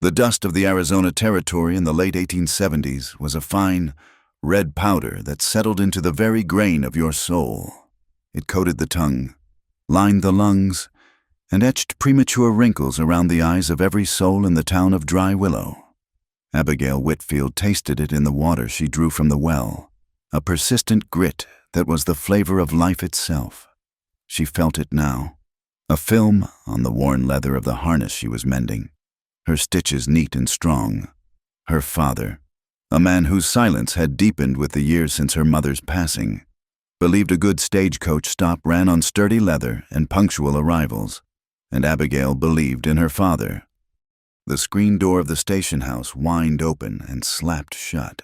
The dust of the Arizona Territory in the late 1870s was a fine, red powder that settled into the very grain of your soul. It coated the tongue, lined the lungs, and etched premature wrinkles around the eyes of every soul in the town of Dry Willow. Abigail Whitfield tasted it in the water she drew from the well, a persistent grit that was the flavor of life itself. She felt it now, a film on the worn leather of the harness she was mending, her stitches neat and strong. Her father, a man whose silence had deepened with the years since her mother's passing, believed a good stagecoach stop ran on sturdy leather and punctual arrivals, and Abigail believed in her father. The screen door of the station house whined open and slapped shut.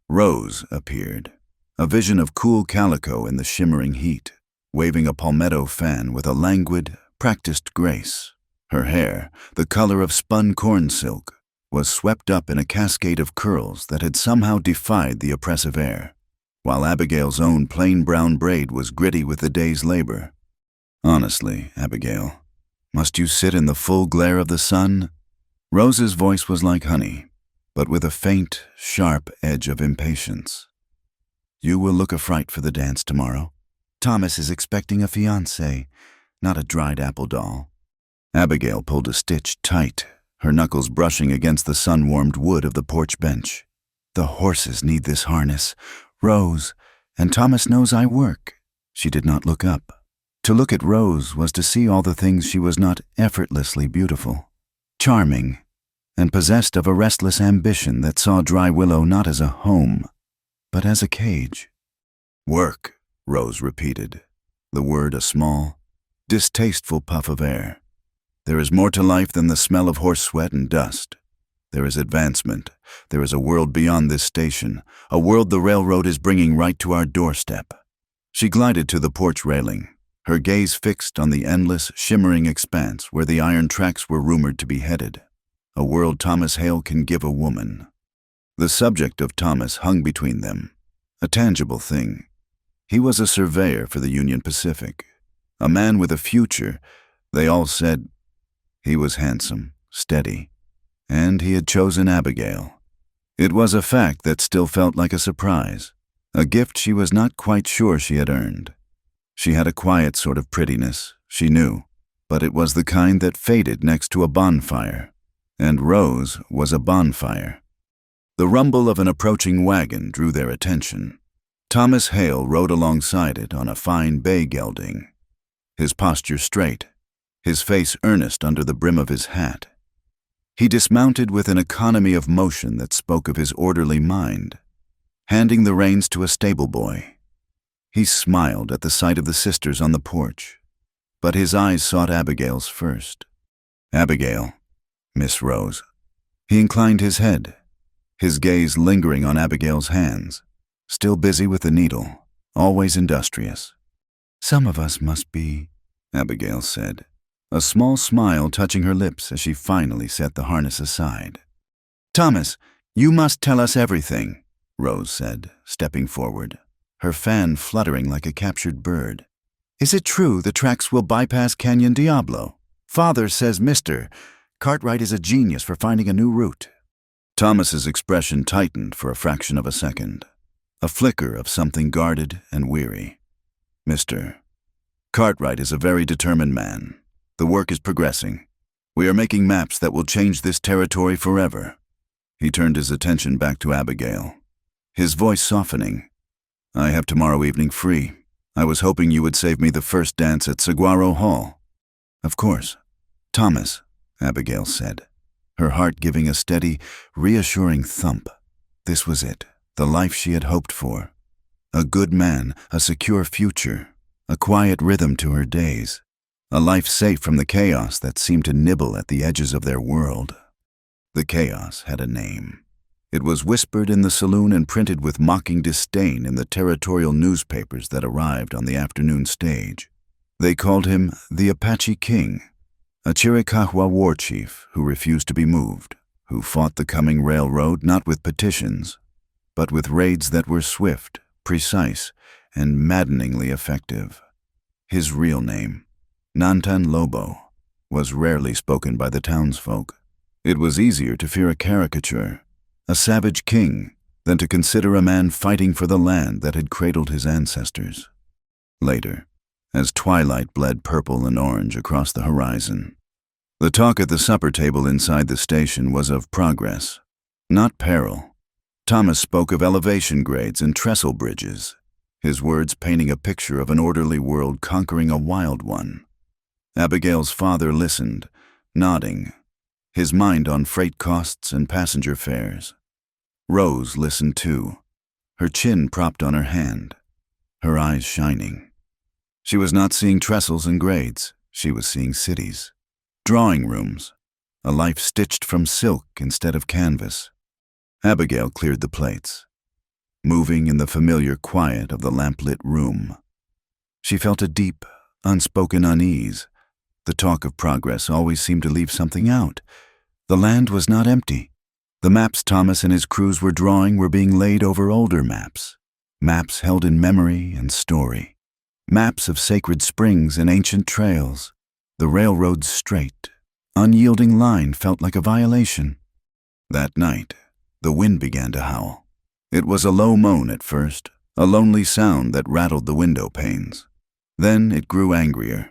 Rose appeared, a vision of cool calico in the shimmering heat, waving a palmetto fan with a languid, practiced grace. Her hair, the color of spun corn silk, was swept up in a cascade of curls that had somehow defied the oppressive air, while Abigail's own plain brown braid was gritty with the day's labor. "Honestly, Abigail, must you sit in the full glare of the sun?" Rose's voice was like honey, but with a faint, sharp edge of impatience. "You will look a fright for the dance tomorrow. Thomas is expecting a fiancé, not a dried apple doll." Abigail pulled a stitch tight, her knuckles brushing against the sun-warmed wood of the porch bench. "The horses need this harness, Rose, and Thomas knows I work." She did not look up. To look at Rose was to see all the things she was not effortlessly beautiful, charming, and possessed of a restless ambition that saw Dry Willow not as a home, but as a cage. "Work," Rose repeated, the word a small, distasteful puff of air. "There is more to life than the smell of horse sweat and dust. There is advancement. There is a world beyond this station, a world the railroad is bringing right to our doorstep." She glided to the porch railing, her gaze fixed on the endless, shimmering expanse where the iron tracks were rumored to be headed. A world Thomas Hale can give a woman. The subject of Thomas hung between them, a tangible thing. He was a surveyor for the Union Pacific, a man with a future, they all said. He was handsome, steady, and he had chosen Abigail. It was a fact that still felt like a surprise, a gift she was not quite sure she had earned. She had a quiet sort of prettiness, she knew, but it was the kind that faded next to a bonfire, and Rose was a bonfire. The rumble of an approaching wagon drew their attention. Thomas Hale rode alongside it on a fine bay gelding, his posture straight, his face earnest under the brim of his hat. He dismounted with an economy of motion that spoke of his orderly mind, handing the reins to a stable boy. He smiled at the sight of the sisters on the porch, but his eyes sought Abigail's first. "Abigail, Miss Rose." He inclined his head, his gaze lingering on Abigail's hands, still busy with the needle, always industrious. "Some of us must be," Abigail said, a small smile touching her lips as she finally set the harness aside. "Thomas, you must tell us everything," Rose said, stepping forward, her fan fluttering like a captured bird. "Is it true the tracks will bypass Canyon Diablo? Father says Mr. Cartwright is a genius for finding a new route." Thomas's expression tightened for a fraction of a second, a flicker of something guarded and weary. "Mr. Cartwright is a very determined man. The work is progressing. We are making maps that will change this territory forever." He turned his attention back to Abigail, his voice softening. "I have tomorrow evening free. I was hoping you would save me the first dance at Saguaro Hall." "Of course, Thomas," Abigail said, her heart giving a steady, reassuring thump. This was it, the life she had hoped for. A good man, a secure future, a quiet rhythm to her days. A life safe from the chaos that seemed to nibble at the edges of their world. The chaos had a name. It was whispered in the saloon and printed with mocking disdain in the territorial newspapers that arrived on the afternoon stage. They called him the Apache King, a Chiricahua war chief who refused to be moved, who fought the coming railroad not with petitions, but with raids that were swift, precise, and maddeningly effective. His real name, Nantan Lobo, was rarely spoken by the townsfolk. It was easier to fear a caricature, a savage king, than to consider a man fighting for the land that had cradled his ancestors. Later, as twilight bled purple and orange across the horizon, the talk at the supper table inside the station was of progress, not peril. Thomas spoke of elevation grades and trestle bridges, his words painting a picture of an orderly world conquering a wild one. Abigail's father listened, nodding, his mind on freight costs and passenger fares. Rose listened too, her chin propped on her hand, her eyes shining. She was not seeing trestles and grades, she was seeing cities, drawing rooms, a life stitched from silk instead of canvas. Abigail cleared the plates, moving in the familiar quiet of the lamplit room. She felt a deep, unspoken unease. The talk of progress always seemed to leave something out. The land was not empty. The maps Thomas and his crews were drawing were being laid over older maps, maps held in memory and story, maps of sacred springs and ancient trails. The railroad's straight, unyielding line felt like a violation. That night, the wind began to howl. It was a low moan at first, a lonely sound that rattled the window panes. Then it grew angrier,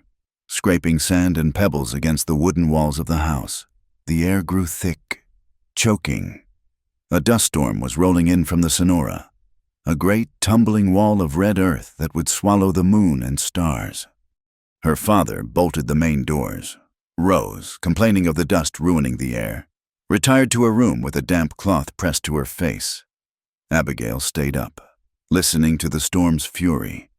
scraping sand and pebbles against the wooden walls of the house. The air grew thick, choking. A dust storm was rolling in from the Sonora, a great tumbling wall of red earth that would swallow the moon and stars. Her father bolted the main doors. Rose, complaining of the dust ruining the air, retired to her room with a damp cloth pressed to her face. Abigail stayed up, listening to the storm's fury.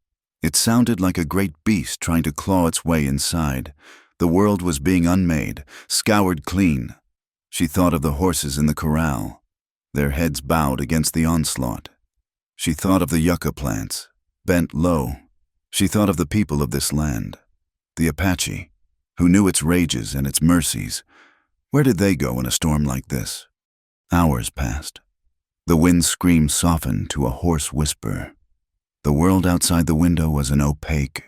It sounded like a great beast trying to claw its way inside. The world was being unmade, scoured clean. She thought of the horses in the corral, their heads bowed against the onslaught. She thought of the yucca plants, bent low. She thought of the people of this land, the Apache, who knew its rages and its mercies. Where did they go in a storm like this? Hours passed. The wind's scream softened to a hoarse whisper. The world outside the window was an opaque,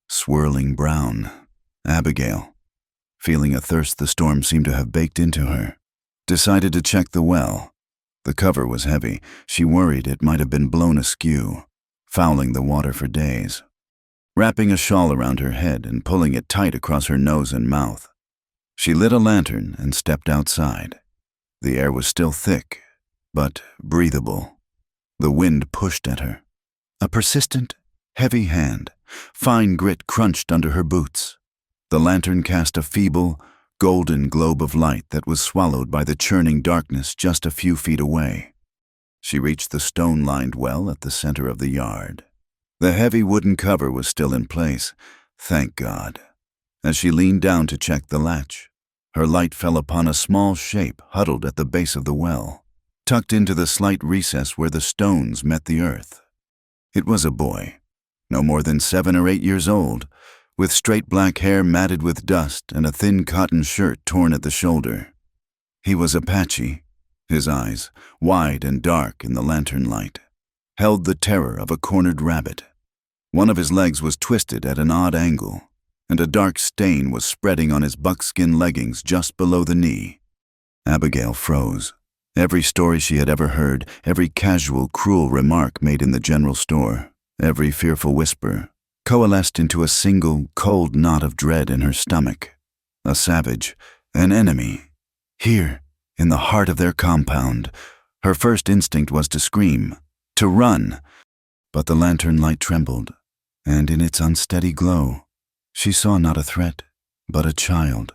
swirling brown. Abigail, feeling a thirst the storm seemed to have baked into her, decided to check the well. The cover was heavy. She worried it might have been blown askew, fouling the water for days. Wrapping a shawl around her head and pulling it tight across her nose and mouth, she lit a lantern and stepped outside. The air was still thick, but breathable. The wind pushed at her. A persistent, heavy hand, fine grit crunched under her boots. The lantern cast a feeble, golden globe of light that was swallowed by the churning darkness just a few feet away. She reached the stone-lined well at the center of the yard. The heavy wooden cover was still in place, thank God. As she leaned down to check the latch, her light fell upon a small shape huddled at the base of the well, tucked into the slight recess where the stones met the earth. It was a boy, no more than 7 or 8 years old, with straight black hair matted with dust and a thin cotton shirt torn at the shoulder. He was Apache. His eyes, wide and dark in the lantern light, held the terror of a cornered rabbit. One of his legs was twisted at an odd angle, and a dark stain was spreading on his buckskin leggings just below the knee. Abigail froze. Every story she had ever heard, every casual, cruel remark made in the general store, every fearful whisper, coalesced into a single, cold knot of dread in her stomach. A savage, an enemy, here, in the heart of their compound. Her first instinct was to scream, to run, but the lantern light trembled, and in its unsteady glow, she saw not a threat, but a child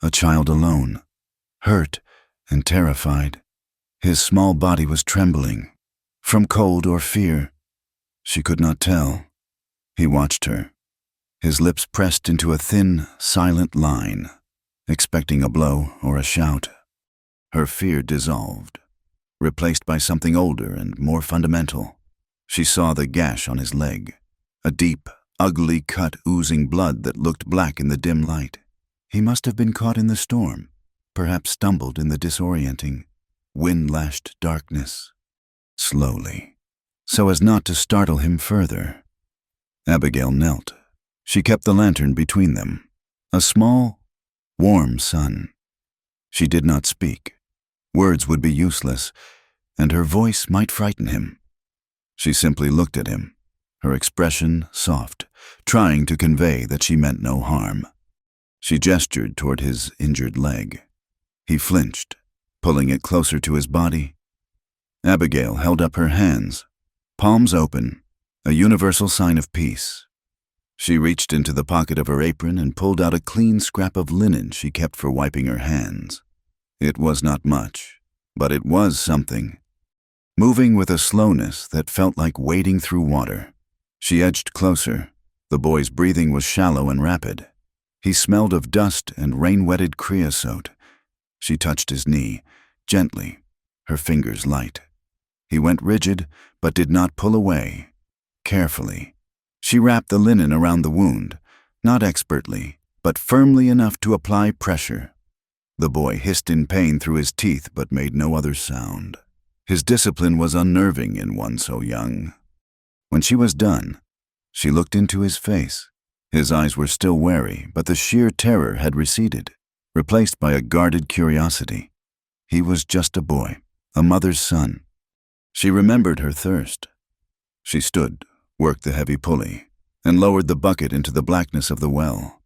alone, hurt and terrified. His small body was trembling, from cold or fear. She could not tell. He watched her, his lips pressed into a thin, silent line, expecting a blow or a shout. Her fear dissolved, replaced by something older and more fundamental. She saw the gash on his leg, a deep, ugly cut oozing blood that looked black in the dim light. He must have been caught in the storm, perhaps stumbled in the disorienting, wind-lashed darkness. Slowly, so as not to startle him further, Abigail knelt. She kept the lantern between them. A small, warm sun. She did not speak. Words would be useless, and her voice might frighten him. She simply looked at him, her expression soft, trying to convey that she meant no harm. She gestured toward his injured leg. He flinched, pulling it closer to his body. Abigail held up her hands, palms open, a universal sign of peace. She reached into the pocket of her apron and pulled out a clean scrap of linen she kept for wiping her hands. It was not much, but it was something. Moving with a slowness that felt like wading through water, she edged closer. The boy's breathing was shallow and rapid. He smelled of dust and rain-wetted creosote. She touched his knee, gently, her fingers light. He went rigid, but did not pull away. Carefully, she wrapped the linen around the wound, not expertly, but firmly enough to apply pressure. The boy hissed in pain through his teeth but made no other sound. His discipline was unnerving in one so young. When she was done, she looked into his face. His eyes were still wary, but the sheer terror had receded, replaced by a guarded curiosity. He was just a boy, a mother's son. She remembered her thirst. She stood, worked the heavy pulley, and lowered the bucket into the blackness of the well.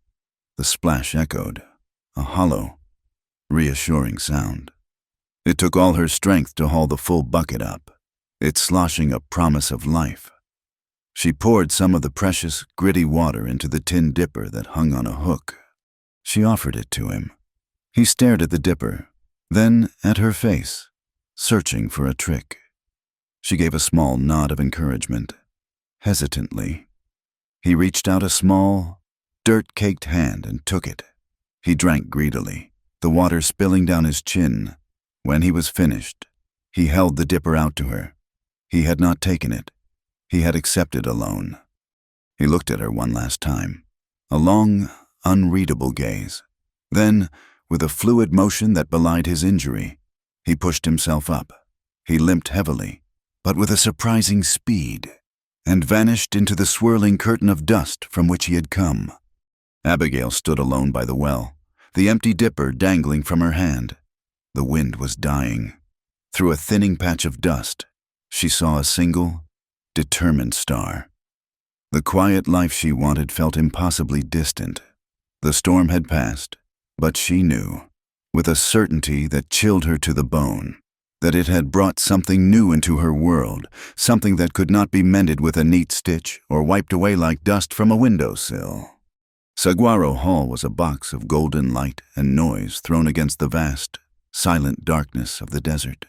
The splash echoed, a hollow, reassuring sound. It took all her strength to haul the full bucket up, its sloshing a promise of life. She poured some of the precious, gritty water into the tin dipper that hung on a hook. She offered it to him. He stared at the dipper, then at her face, searching for a trick. She gave a small nod of encouragement. Hesitantly, he reached out a small, dirt-caked hand and took it. He drank greedily, the water spilling down his chin. When he was finished, he held the dipper out to her. He had not taken it. He had accepted alone. He looked at her one last time, a long, unreadable gaze. Then, with a fluid motion that belied his injury, he pushed himself up. He limped heavily, but with a surprising speed, and vanished into the swirling curtain of dust from which he had come. Abigail stood alone by the well, the empty dipper dangling from her hand. The wind was dying. Through a thinning patch of dust, she saw a single, determined star. The quiet life she wanted felt impossibly distant. The storm had passed, but she knew, with a certainty that chilled her to the bone, that it had brought something new into her world, something that could not be mended with a neat stitch or wiped away like dust from a windowsill. Saguaro Hall was a box of golden light and noise thrown against the vast, silent darkness of the desert.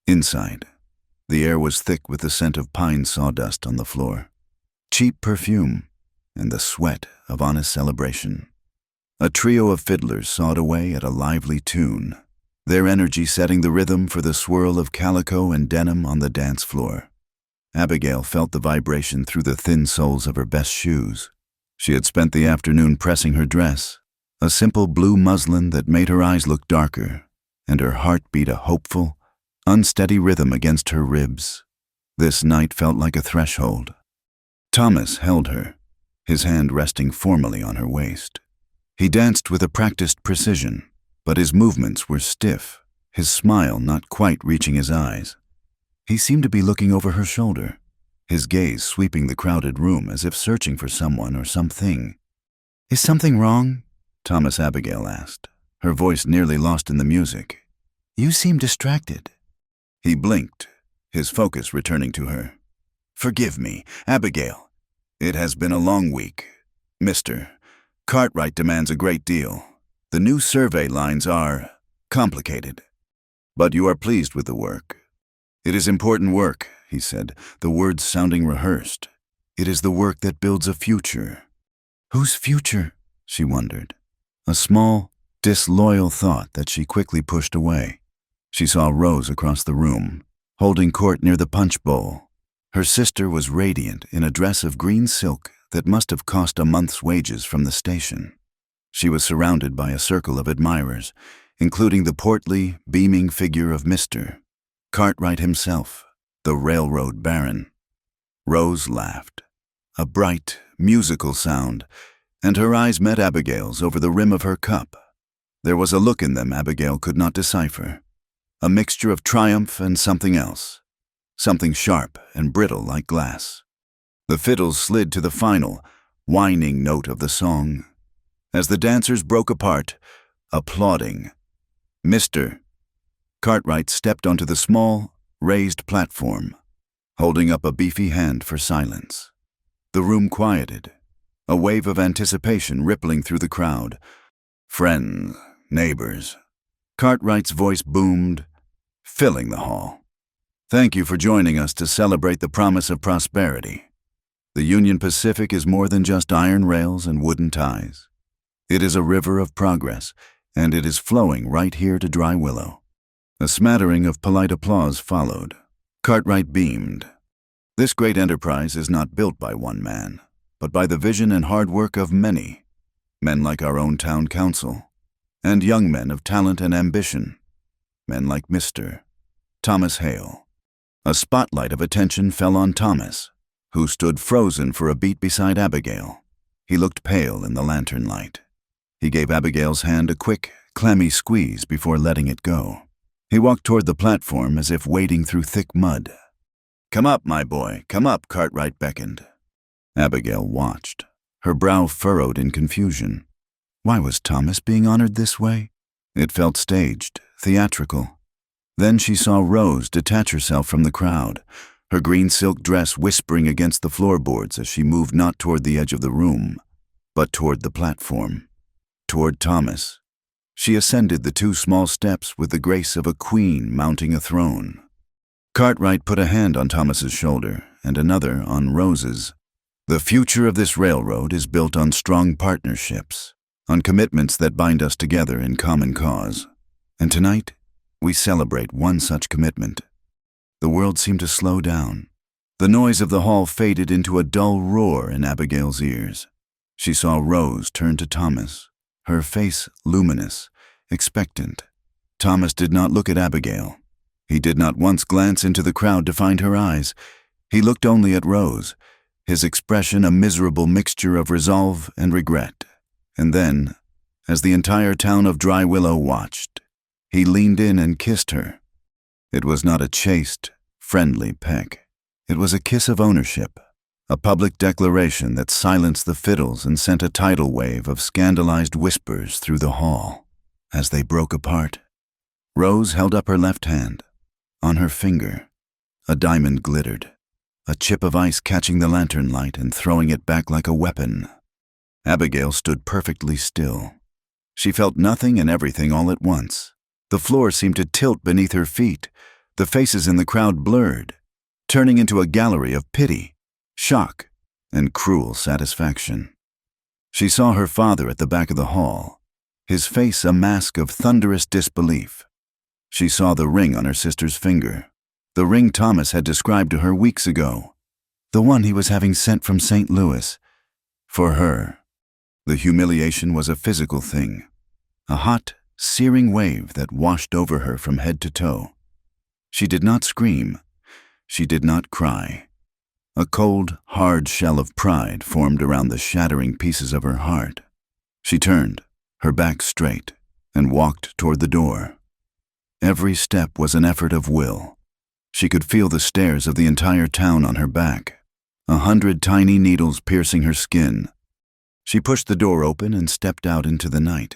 Inside, the air was thick with the scent of pine sawdust on the floor, cheap perfume, and the sweat of honest celebration. A trio of fiddlers sawed away at a lively tune, their energy setting the rhythm for the swirl of calico and denim on the dance floor. Abigail felt the vibration through the thin soles of her best shoes. She had spent the afternoon pressing her dress, a simple blue muslin that made her eyes look darker, and her heart beat a hopeful, unsteady rhythm against her ribs. This night felt like a threshold. Thomas held her, his hand resting formally on her waist. He danced with a practiced precision, but his movements were stiff, his smile not quite reaching his eyes. He seemed to be looking over her shoulder, his gaze sweeping the crowded room as if searching for someone or something. "Is something wrong?" Thomas Abigail asked, her voice nearly lost in the music. "You seem distracted." He blinked, his focus returning to her. "Forgive me, Abigail. It has been a long week. Mr. Cartwright demands a great deal. The new survey lines are complicated. But you are pleased with the work." "It is important work," he said, the words sounding rehearsed. "It is the work that builds a future." Whose future? She wondered. A small, disloyal thought that she quickly pushed away. She saw Rose across the room, holding court near the punch bowl. Her sister was radiant in a dress of green silk that must have cost a month's wages from the station. She was surrounded by a circle of admirers, including the portly, beaming figure of Mr. Cartwright himself, the railroad baron. Rose laughed, a bright, musical sound, and her eyes met Abigail's over the rim of her cup. There was a look in them Abigail could not decipher, a mixture of triumph and something else, something sharp and brittle like glass. The fiddles slid to the final, whining note of the song. As the dancers broke apart, applauding, Mr. Cartwright stepped onto the small, raised platform, holding up a beefy hand for silence. The room quieted, a wave of anticipation rippling through the crowd. Friends, neighbors. Cartwright's voice boomed, filling the hall. Thank you for joining us to celebrate the promise of prosperity. The Union Pacific is more than just iron rails and wooden ties. It is a river of progress, and it is flowing right here to Dry Willow. A smattering of polite applause followed. Cartwright beamed. This great enterprise is not built by one man, but by the vision and hard work of many, men like our own town council, and young men of talent and ambition, men like Mr. Thomas Hale. A spotlight of attention fell on Thomas, who stood frozen for a beat beside Abigail. He looked pale in the lantern light. He gave Abigail's hand a quick, clammy squeeze before letting it go. He walked toward the platform as if wading through thick mud. "Come up, my boy, come up," Cartwright beckoned. Abigail watched, her brow furrowed in confusion. Why was Thomas being honored this way? It felt staged, theatrical. Then she saw Rose detach herself from the crowd, her green silk dress whispering against the floorboards as she moved not toward the edge of the room, but toward the platform, toward Thomas. She ascended the 2 small steps with the grace of a queen mounting a throne. Cartwright put a hand on Thomas's shoulder and another on Rose's. The future of this railroad is built on strong partnerships, on commitments that bind us together in common cause. And tonight, we celebrate one such commitment. The world seemed to slow down. The noise of the hall faded into a dull roar in Abigail's ears. She saw Rose turn to Thomas, her face luminous, expectant. Thomas did not look at Abigail. He did not once glance into the crowd to find her eyes. He looked only at Rose, his expression a miserable mixture of resolve and regret. And then, as the entire town of Dry Willow watched, he leaned in and kissed her. It was not a chaste, friendly peck. It was a kiss of ownership, a public declaration that silenced the fiddles and sent a tidal wave of scandalized whispers through the hall. As they broke apart, Rose held up her left hand. On her finger, a diamond glittered, a chip of ice catching the lantern light and throwing it back like a weapon. Abigail stood perfectly still. She felt nothing and everything all at once. The floor seemed to tilt beneath her feet, the faces in the crowd blurred, turning into a gallery of pity, shock, and cruel satisfaction. She saw her father at the back of the hall, his face a mask of thunderous disbelief. She saw the ring on her sister's finger, the ring Thomas had described to her weeks ago, the one he was having sent from St. Louis. For her, the humiliation was a physical thing, a hot, searing wave that washed over her from head to toe. She did not scream. She did not cry. A cold, hard shell of pride formed around the shattering pieces of her heart. She turned, her back straight, and walked toward the door. Every step was an effort of will. She could feel the stares of the entire town on her back, 100 tiny needles piercing her skin. She pushed the door open and stepped out into the night.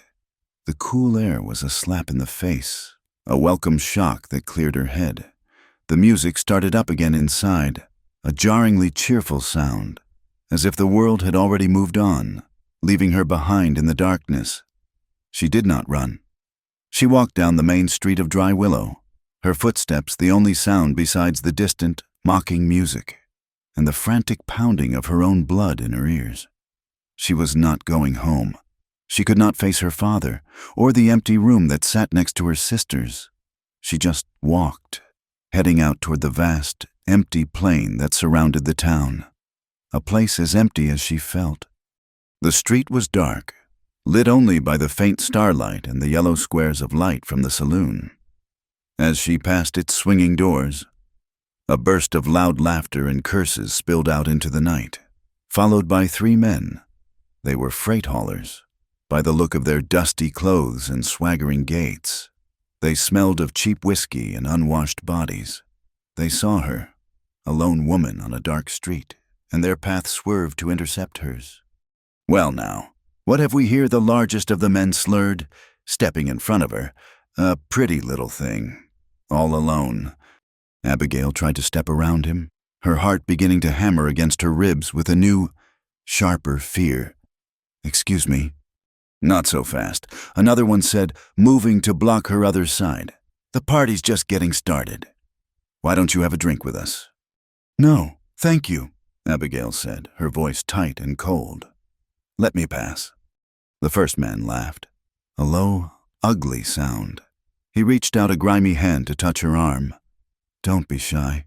The cool air was a slap in the face, a welcome shock that cleared her head. The music started up again inside, a jarringly cheerful sound, as if the world had already moved on, leaving her behind in the darkness. She did not run. She walked down the main street of Dry Willow, her footsteps the only sound besides the distant, mocking music, and the frantic pounding of her own blood in her ears. She was not going home. She could not face her father, or the empty room that sat next to her sisters. She just walked, heading out toward the vast, empty plain that surrounded the town, a place as empty as she felt. The street was dark, lit only by the faint starlight and the yellow squares of light from the saloon. As she passed its swinging doors, a burst of loud laughter and curses spilled out into the night, followed by 3 men. They were freight haulers. by the look of their dusty clothes and swaggering gaits. They smelled of cheap whiskey and unwashed bodies. They saw her, a lone woman on a dark street, and their path swerved to intercept hers. "Well now, what have we here?" the largest of the men slurred, stepping in front of her. "A pretty little thing, all alone." Abigail tried to step around him, her heart beginning to hammer against her ribs with a new, sharper fear. "Excuse me." "Not so fast," another one said, moving to block her other side. "The party's just getting started. Why don't you have a drink with us?" "No, thank you," Abigail said, her voice tight and cold. "Let me pass." The first man laughed, a low, ugly sound. He reached out a grimy hand to touch her arm. "Don't be shy."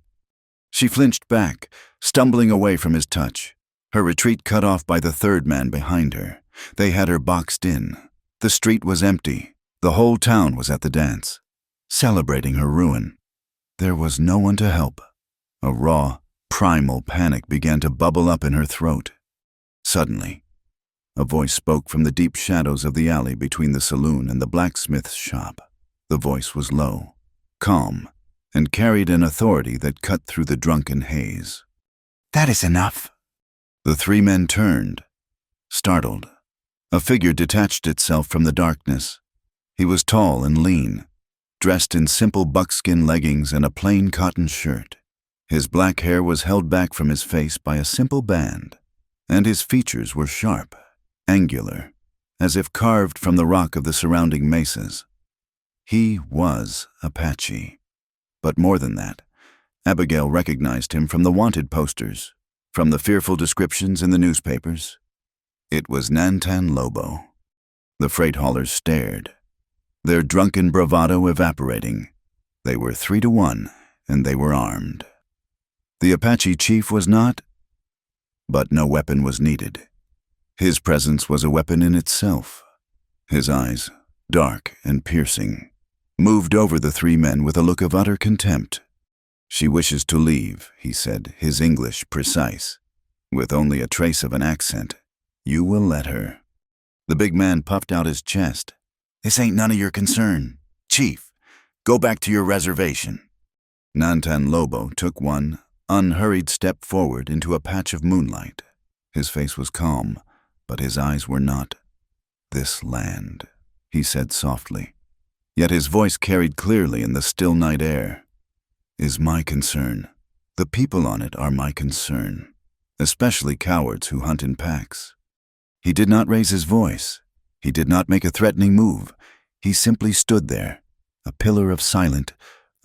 She flinched back, stumbling away from his touch, her retreat cut off by the third man behind her. They had her boxed in. The street was empty. The whole town was at the dance, celebrating her ruin. There was no one to help. A raw, primal panic began to bubble up in her throat. Suddenly, a voice spoke from the deep shadows of the alley between the saloon and the blacksmith's shop. The voice was low, calm, and carried an authority that cut through the drunken haze. "That is enough." The three men turned, startled. A figure detached itself from the darkness. He was tall and lean, dressed in simple buckskin leggings and a plain cotton shirt. His black hair was held back from his face by a simple band, and his features were sharp, angular, as if carved from the rock of the surrounding mesas. He was Apache. But more than that, Abigail recognized him from the wanted posters, from the fearful descriptions in the newspapers. It was Nantan Lobo. The freight haulers stared, their drunken bravado evaporating. They were 3-1, and they were armed. The Apache chief was not, but no weapon was needed. His presence was a weapon in itself. His eyes, dark and piercing, moved over the three men with a look of utter contempt. "She wishes to leave," he said, his English precise, with only a trace of an accent. "You will let her." The big man puffed out his chest. "This ain't none of your concern. Chief, go back to your reservation." Nantan Lobo took one unhurried step forward into a patch of moonlight. His face was calm, but his eyes were not. "This land," he said softly, yet his voice carried clearly in the still night air, "is my concern. The people on it are my concern, especially cowards who hunt in packs." He did not raise his voice. He did not make a threatening move. He simply stood there, a pillar of silent,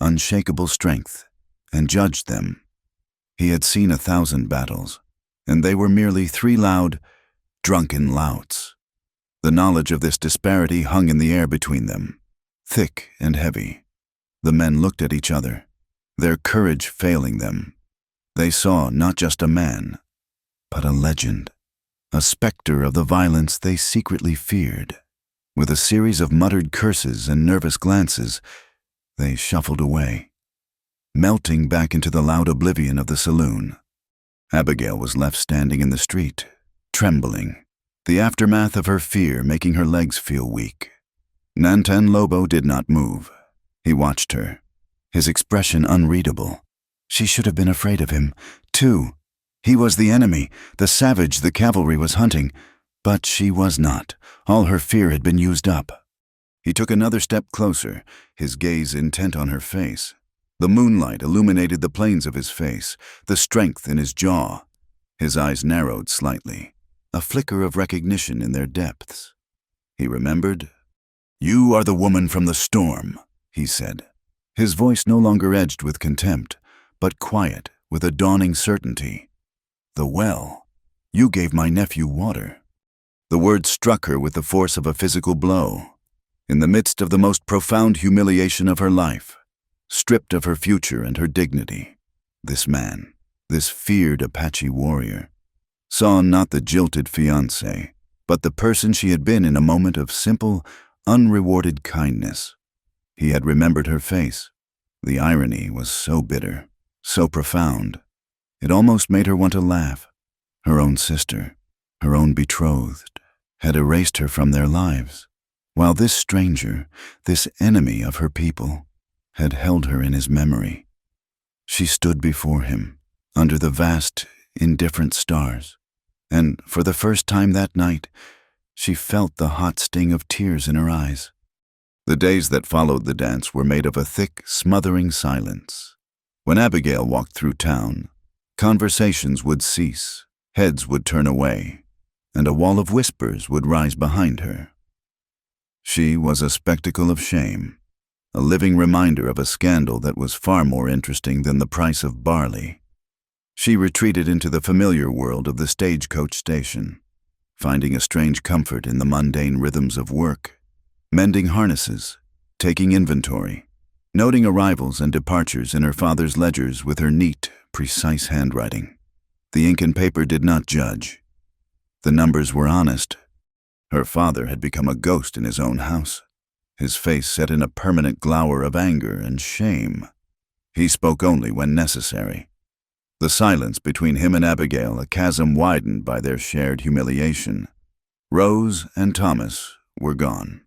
unshakable strength, and judged them. He had seen 1,000 battles, and they were merely 3 loud, drunken louts. The knowledge of this disparity hung in the air between them, thick and heavy. The men looked at each other, their courage failing them. They saw not just a man, but a legend, a specter of the violence they secretly feared. With a series of muttered curses and nervous glances, they shuffled away, melting back into the loud oblivion of the saloon. Abigail was left standing in the street, trembling, the aftermath of her fear making her legs feel weak. Nantan Lobo did not move. He watched her, his expression unreadable. She should have been afraid of him, too. He was the enemy, the savage the cavalry was hunting, but she was not. All her fear had been used up. He took another step closer, his gaze intent on her face. The moonlight illuminated the planes of his face, the strength in his jaw. His eyes narrowed slightly, a flicker of recognition in their depths. He remembered. "You are the woman from the storm," he said. His voice no longer edged with contempt, but quiet with a dawning certainty. "The well. You gave my nephew water." The word struck her with the force of a physical blow. In the midst of the most profound humiliation of her life, stripped of her future and her dignity, this man, this feared Apache warrior, saw not the jilted fiancé, but the person she had been in a moment of simple, unrewarded kindness. He had remembered her face. The irony was so bitter, so profound. It almost made her want to laugh. Her own sister, her own betrothed. had erased her from their lives, while this stranger, this enemy of her people, had held her in his memory. She stood before him, under the vast, indifferent stars, and for the first time that night, she felt the hot sting of tears in her eyes. The days that followed the dance were made of a thick, smothering silence. When Abigail walked through town, conversations would cease, heads would turn away, and a wall of whispers would rise behind her. She was a spectacle of shame, a living reminder of a scandal that was far more interesting than the price of barley. She retreated into the familiar world of the stagecoach station, finding a strange comfort in the mundane rhythms of work, mending harnesses, taking inventory, noting arrivals and departures in her father's ledgers with her neat, precise handwriting. The ink and paper did not judge. The numbers were honest. Her father had become a ghost in his own house, his face set in a permanent glower of anger and shame. He spoke only when necessary. The silence between him and Abigail, a chasm widened by their shared humiliation. Rose and Thomas were gone.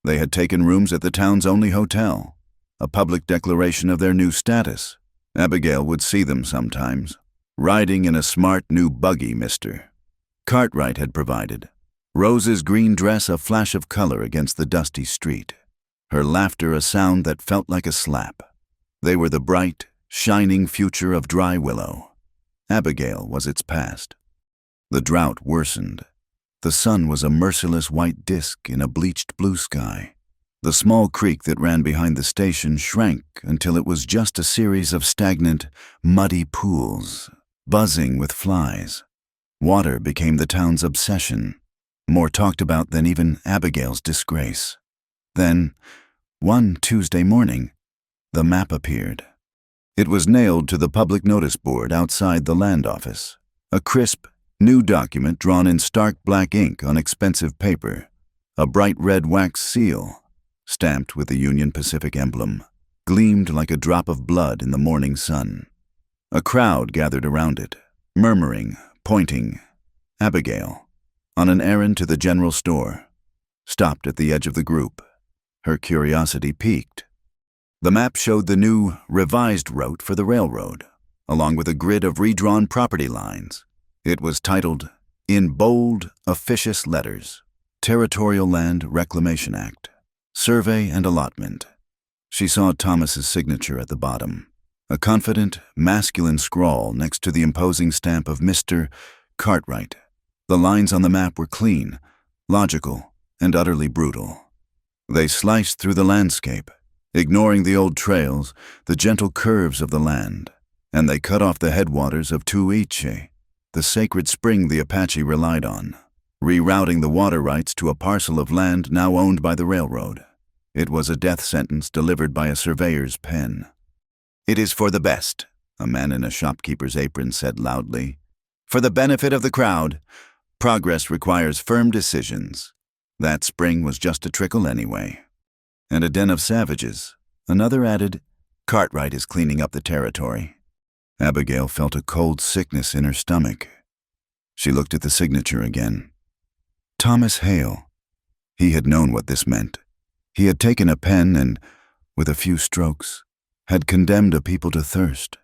They had taken rooms at the town's only hotel, a public declaration of their new status. Abigail would see them sometimes, riding in a smart new buggy Mr. Cartwright had provided. Rose's green dress a flash of color against the dusty street, her laughter a sound that felt like a slap. They were the bright, shining future of Dry Willow. Abigail was its past. The drought worsened. The sun was a merciless white disk in a bleached blue sky. The small creek that ran behind the station shrank until it was just a series of stagnant, muddy pools, buzzing with flies. Water became the town's obsession, more talked about than even Abigail's disgrace. Then, one Tuesday morning, the map appeared. It was nailed to the public notice board outside the land office, a crisp, new document drawn in stark black ink on expensive paper, a bright red wax seal, stamped with the Union Pacific emblem, gleamed like a drop of blood in the morning sun. A crowd gathered around it, murmuring, pointing. Abigail, on an errand to the general store, stopped at the edge of the group. Her curiosity piqued. The map showed the new, revised route for the railroad, along with a grid of redrawn property lines. It was titled, in bold, officious letters, Territorial Land Reclamation Act, Survey and Allotment. She saw Thomas's signature at the bottom, a confident, masculine scrawl next to the imposing stamp of Mr. Cartwright. The lines on the map were clean, logical, and utterly brutal. They sliced through the landscape, ignoring the old trails, the gentle curves of the land, and they cut off the headwaters of Tuiche, the sacred spring the Apache relied on, rerouting the water rights to a parcel of land now owned by the railroad. It was a death sentence delivered by a surveyor's pen. "It is for the best," a man in a shopkeeper's apron said loudly. "For the benefit of the crowd, progress requires firm decisions." That spring was just a trickle anyway. And a den of savages. Another added, "Cartwright is cleaning up the territory." Abigail felt a cold sickness in her stomach. She looked at the signature again. Thomas Hale. He had known what this meant. He had taken a pen and, with a few strokes, had condemned a people to thirst.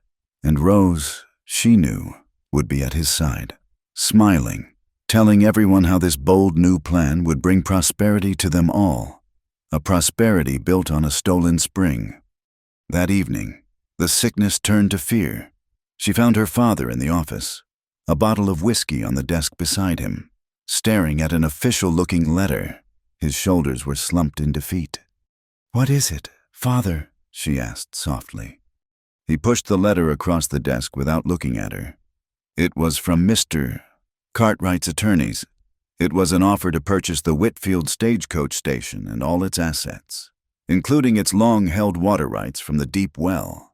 And Rose, she knew, would be at his side, smiling, telling everyone how this bold new plan would bring prosperity to them all, a prosperity built on a stolen spring. That evening, the sickness turned to fear. She found her father in the office, a bottle of whiskey on the desk beside him, staring at an official-looking letter. His shoulders were slumped in defeat. "What is it, Father?" she asked softly. He pushed the letter across the desk without looking at her. It was from Mr. Cartwright's attorneys. It was an offer to purchase the Whitfield stagecoach station and all its assets, including its long-held water rights from the deep well.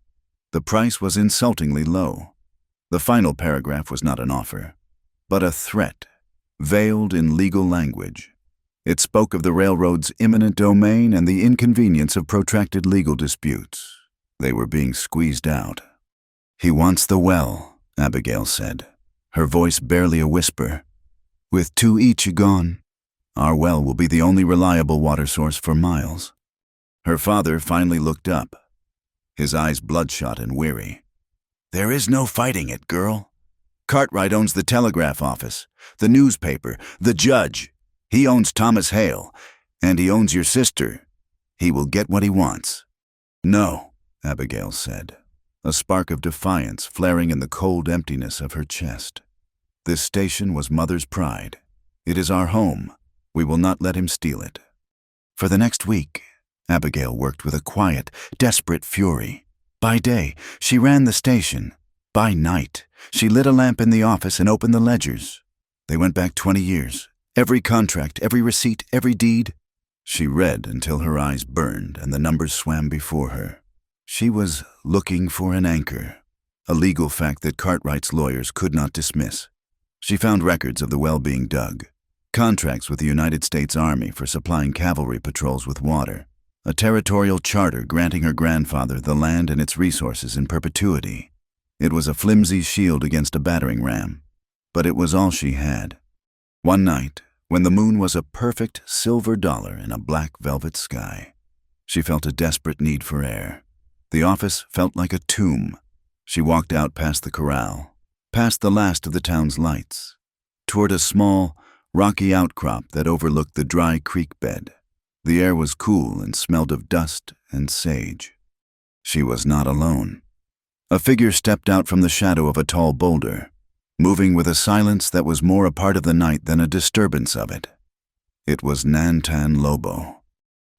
The price was insultingly low. The final paragraph was not an offer, but a threat, veiled in legal language. It spoke of the railroad's imminent domain and the inconvenience of protracted legal disputes. They were being squeezed out. "He wants the well," Abigail said, her voice barely a whisper. "With two each gone, Our well will be the only reliable water source for miles." Her father finally looked up, his eyes bloodshot and weary. "There is no fighting it, girl. Cartwright owns the telegraph office, the newspaper, the judge. He owns Thomas Hale, and he owns your sister. He will get what he wants." "No," Abigail said, a spark of defiance flaring in the cold emptiness of her chest. "This station was Mother's pride. It is our home. We will not let him steal it." For the next week, Abigail worked with a quiet, desperate fury. By day, she ran the station. By night, she lit a lamp in the office and opened the ledgers. They went back 20 years. Every contract, every receipt, every deed. She read until her eyes burned and the numbers swam before her. She was looking for an anchor, a legal fact that Cartwright's lawyers could not dismiss. She found records of the well being dug, contracts with the United States Army for supplying cavalry patrols with water, a territorial charter granting her grandfather the land and its resources in perpetuity. It was a flimsy shield against a battering ram, but it was all she had. One night, when the moon was a perfect silver dollar in a black velvet sky, she felt a desperate need for air. The office felt like a tomb. She walked out past the corral, past the last of the town's lights, toward a small, rocky outcrop that overlooked the dry creek bed. The air was cool and smelled of dust and sage. She was not alone. A figure stepped out from the shadow of a tall boulder, moving with a silence that was more a part of the night than a disturbance of it. It was Nantan Lobo.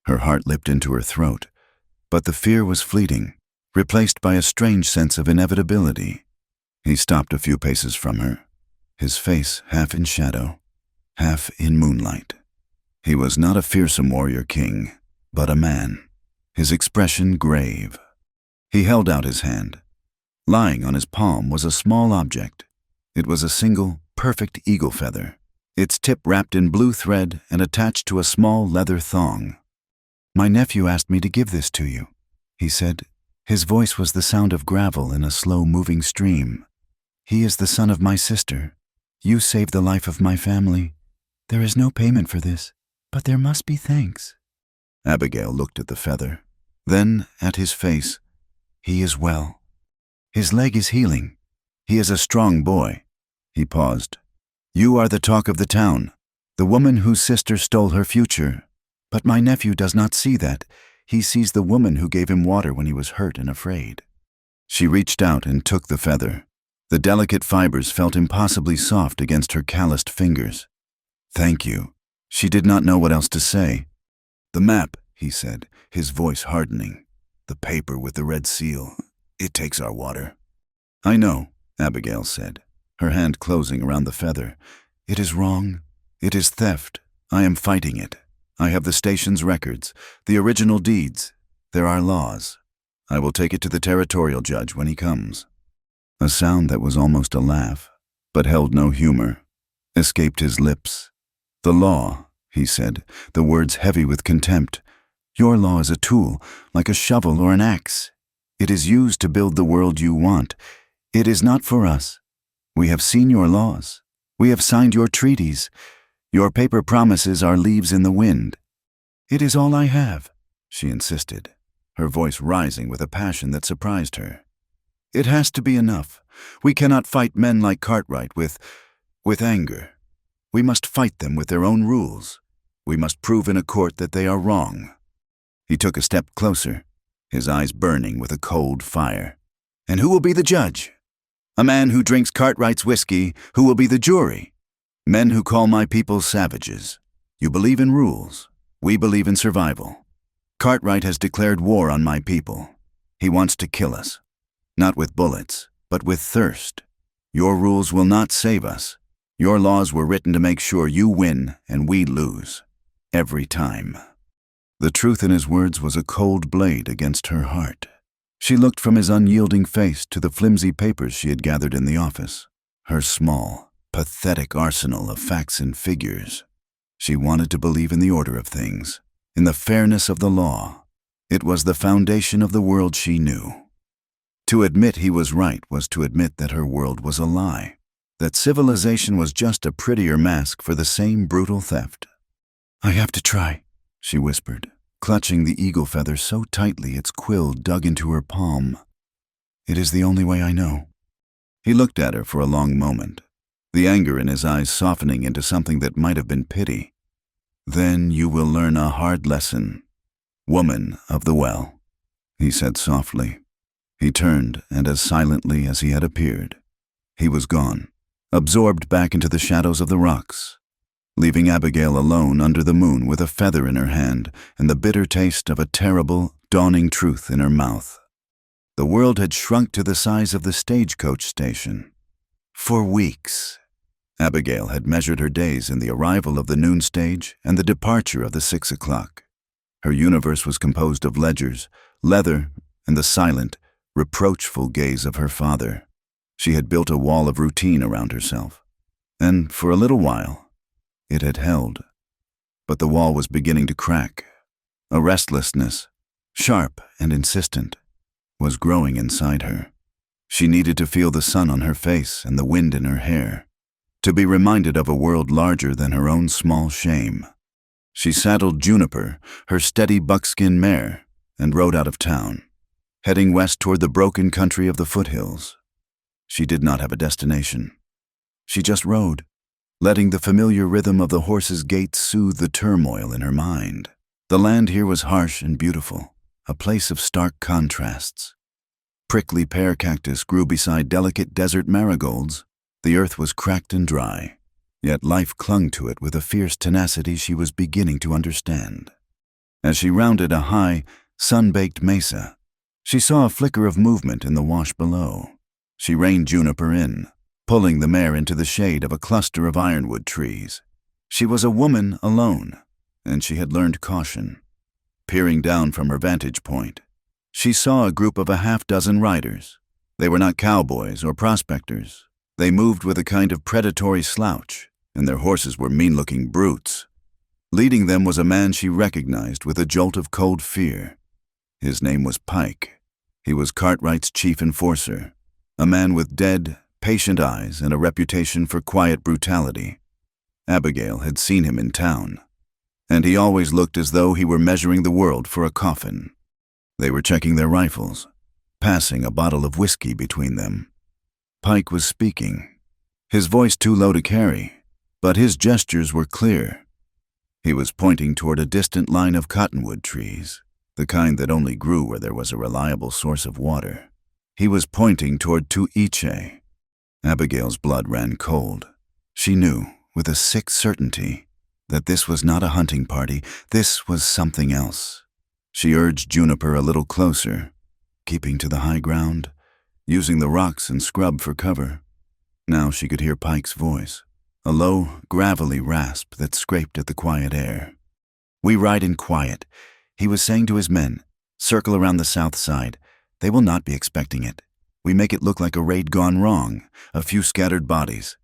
Her heart leapt into her throat, but the fear was fleeting, replaced by a strange sense of inevitability. He stopped a few paces from her, his face half in shadow, half in moonlight. He was not a fearsome warrior king, but a man, his expression grave. He held out his hand. Lying on his palm was a small object. It was a single, perfect eagle feather, its tip wrapped in blue thread and attached to a small leather thong. "My nephew asked me to give this to you," he said. His voice was the sound of gravel in a slow-moving stream. "He is the son of my sister. You saved the life of my family. There is no payment for this, but there must be thanks." Abigail looked at the feather, then at his face. "He is well. His leg is healing. He is a strong boy." He paused. "You are the talk of the town, the woman whose sister stole her future. But my nephew does not see that. He sees the woman who gave him water when he was hurt and afraid." She reached out and took the feather. The delicate fibers felt impossibly soft against her calloused fingers. "Thank you." She did not know what else to say. "The map," he said, his voice hardening. "The paper with the red seal. It takes our water." "I know," Abigail said, her hand closing around the feather. "It is wrong. It is theft. I am fighting it. I have the station's records, the original deeds. There are laws. I will take it to the territorial judge when he comes." A sound that was almost a laugh, but held no humor, escaped his lips. "The law," he said, the words heavy with contempt. "Your law is a tool, like a shovel or an axe. It is used to build the world you want. It is not for us. We have seen your laws. We have signed your treaties. Your paper promises are leaves in the wind." "It is all I have," she insisted, her voice rising with a passion that surprised her. "It has to be enough. We cannot fight men like Cartwright with anger. We must fight them with their own rules. We must prove in a court that they are wrong." He took a step closer, his eyes burning with a cold fire. "And who will be the judge? A man who drinks Cartwright's whiskey, who will be the jury? Men who call my people savages. You believe in rules. We believe in survival. Cartwright has declared war on my people. He wants to kill us. Not with bullets, but with thirst. Your rules will not save us. Your laws were written to make sure you win and we lose. Every time." The truth in his words was a cold blade against her heart. She looked from his unyielding face to the flimsy papers she had gathered in the office, her small, pathetic arsenal of facts and figures. She wanted to believe in the order of things, in the fairness of the law. It was the foundation of the world she knew. To admit he was right was to admit that her world was a lie, that civilization was just a prettier mask for the same brutal theft. I have to try, she whispered, clutching the eagle feather so tightly its quill dug into her palm. It is the only way I know. He looked at her for a long moment, the anger in his eyes softening into something that might have been pity. Then you will learn a hard lesson, woman of the well, he said softly. He turned, and as silently as he had appeared, he was gone, absorbed back into the shadows of the rocks, leaving Abigail alone under the moon with a feather in her hand and the bitter taste of a terrible, dawning truth in her mouth. The world had shrunk to the size of the stagecoach station. For weeks, Abigail had measured her days in the arrival of the noon stage and the departure of the 6 o'clock. Her universe was composed of ledgers, leather, and the silent, reproachful gaze of her father. She had built a wall of routine around herself, and for a little while, it had held. But the wall was beginning to crack. A restlessness, sharp and insistent, was growing inside her. She needed to feel the sun on her face and the wind in her hair, to be reminded of a world larger than her own small shame. She saddled Juniper, her steady buckskin mare, and rode out of town, heading west toward the broken country of the foothills. She did not have a destination. She just rode, letting the familiar rhythm of the horse's gait soothe the turmoil in her mind. The land here was harsh and beautiful, a place of stark contrasts. Prickly pear cactus grew beside delicate desert marigolds. The earth was cracked and dry, yet life clung to it with a fierce tenacity she was beginning to understand. As she rounded a high, sun-baked mesa, she saw a flicker of movement in the wash below. She reined Juniper in, pulling the mare into the shade of a cluster of ironwood trees. She was a woman alone, and she had learned caution. Peering down from her vantage point, she saw a group of a half-dozen riders. They were not cowboys or prospectors. They moved with a kind of predatory slouch, and their horses were mean-looking brutes. Leading them was a man she recognized with a jolt of cold fear. His name was Pike. He was Cartwright's chief enforcer, a man with dead, patient eyes and a reputation for quiet brutality. Abigail had seen him in town, and he always looked as though he were measuring the world for a coffin. They were checking their rifles, passing a bottle of whiskey between them. Pike was speaking, his voice too low to carry, but his gestures were clear. He was pointing toward a distant line of cottonwood trees, the kind that only grew where there was a reliable source of water. He was pointing toward Tuiche. Abigail's blood ran cold. She knew, with a sick certainty, that this was not a hunting party. This was something else. She urged Juniper a little closer, keeping to the high ground, using the rocks and scrub for cover. Now she could hear Pike's voice, a low, gravelly rasp that scraped at the quiet air. "We ride in quiet," he was saying to his men. "Circle around the south side. They will not be expecting it. We make it look like a raid gone wrong, a few scattered bodies,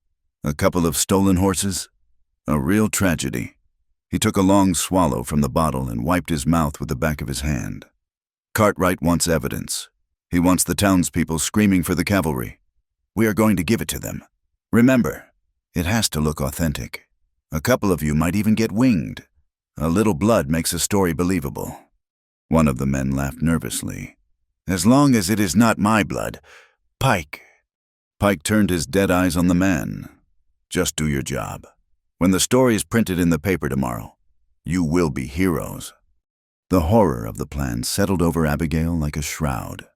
a couple of stolen horses. A real tragedy." He took a long swallow from the bottle and wiped his mouth with the back of his hand. "Cartwright wants evidence. He wants the townspeople screaming for the cavalry. We are going to give it to them. Remember, it has to look authentic. A couple of you might even get winged. A little blood makes a story believable." One of the men laughed nervously. "As long as it is not my blood, Pike." Pike turned his dead eyes on the man. "Just do your job. When the story is printed in the paper tomorrow, you will be heroes." The horror of the plan settled over Abigail like a shroud.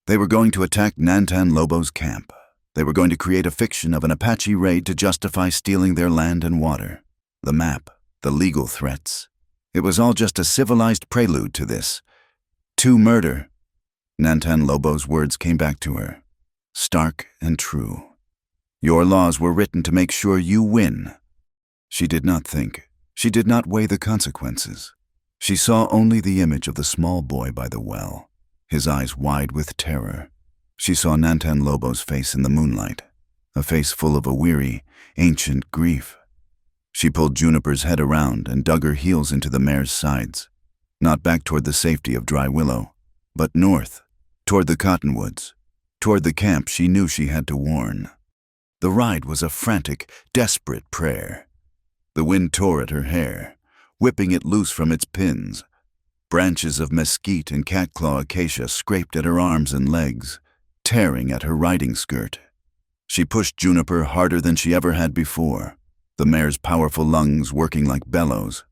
They were going to attack Nantan Lobo's camp. They were going to create a fiction of an Apache raid to justify stealing their land and water. The map, the legal threats. It was all just a civilized prelude to this. To murder. Nantan Lobo's words came back to her, stark and true. Your laws were written to make sure you win. She did not think. She did not weigh the consequences. She saw only the image of the small boy by the well, his eyes wide with terror. She saw Nantan Lobo's face in the moonlight, a face full of a weary, ancient grief. She pulled Juniper's head around and dug her heels into the mare's sides, not back toward the safety of Dry Willow, but north, toward the cottonwoods, toward the camp she knew she had to warn. The ride was a frantic, desperate prayer. The wind tore at her hair, whipping it loose from its pins. Branches of mesquite and catclaw acacia scraped at her arms and legs, tearing at her riding skirt. She pushed Juniper harder than she ever had before, the mare's powerful lungs working like bellows,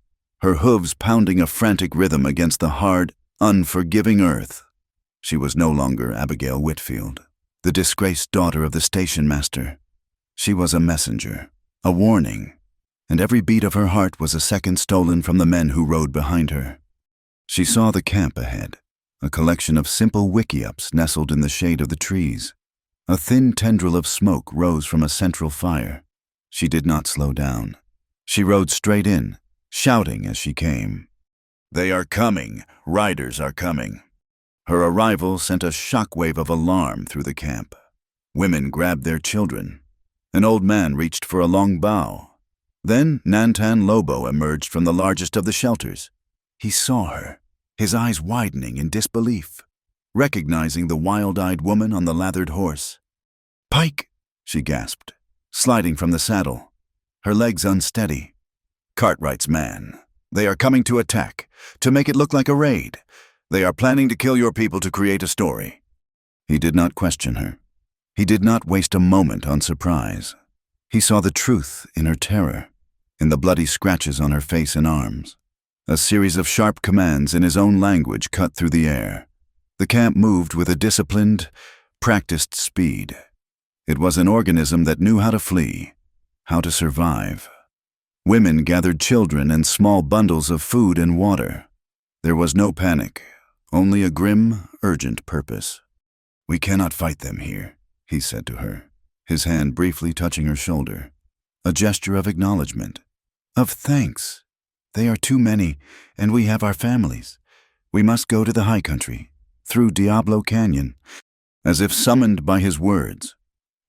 her hooves pounding a frantic rhythm against the hard, unforgiving earth. She was no longer Abigail Whitfield, the disgraced daughter of the station master. She was a messenger, a warning, and every beat of her heart was a second stolen from the men who rode behind her. She saw the camp ahead, a collection of simple wickiups nestled in the shade of the trees. A thin tendril of smoke rose from a central fire. She did not slow down. She rode straight in, shouting as she came. "They are coming! Riders are coming!" Her arrival sent a shockwave of alarm through the camp. Women grabbed their children. An old man reached for a long bough. Then Nantan Lobo emerged from the largest of the shelters. He saw her, his eyes widening in disbelief, recognizing the wild-eyed woman on the lathered horse. "Pike!" she gasped, sliding from the saddle, her legs unsteady. "Cartwright's man. They are coming to attack, to make it look like a raid. They are planning to kill your people to create a story." He did not question her. He did not waste a moment on surprise. He saw the truth in her terror, in the bloody scratches on her face and arms. A series of sharp commands in his own language cut through the air. The camp moved with a disciplined, practiced speed. It was an organism that knew how to flee, how to survive. Women gathered children and small bundles of food and water. There was no panic, only a grim, urgent purpose. "We cannot fight them here," he said to her, his hand briefly touching her shoulder. A gesture of acknowledgement, of thanks. "They are too many, and we have our families. We must go to the high country, through Diablo Canyon." As if summoned by his words,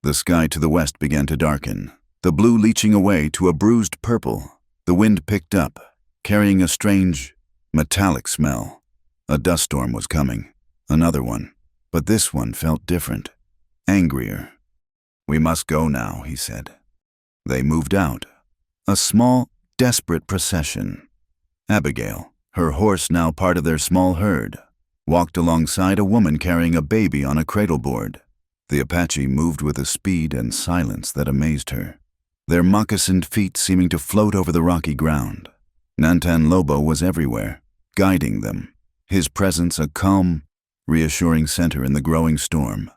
the sky to the west began to darken, the blue leaching away to a bruised purple. The wind picked up, carrying a strange, metallic smell. A dust storm was coming, another one, but this one felt different, angrier. "We must go now," he said. They moved out, a small, desperate procession. Abigail, her horse now part of their small herd, walked alongside a woman carrying a baby on a cradleboard. The Apache moved with a speed and silence that amazed her, their moccasined feet seeming to float over the rocky ground. Nantan Lobo was everywhere, guiding them, his presence a calm, reassuring center in the growing storm.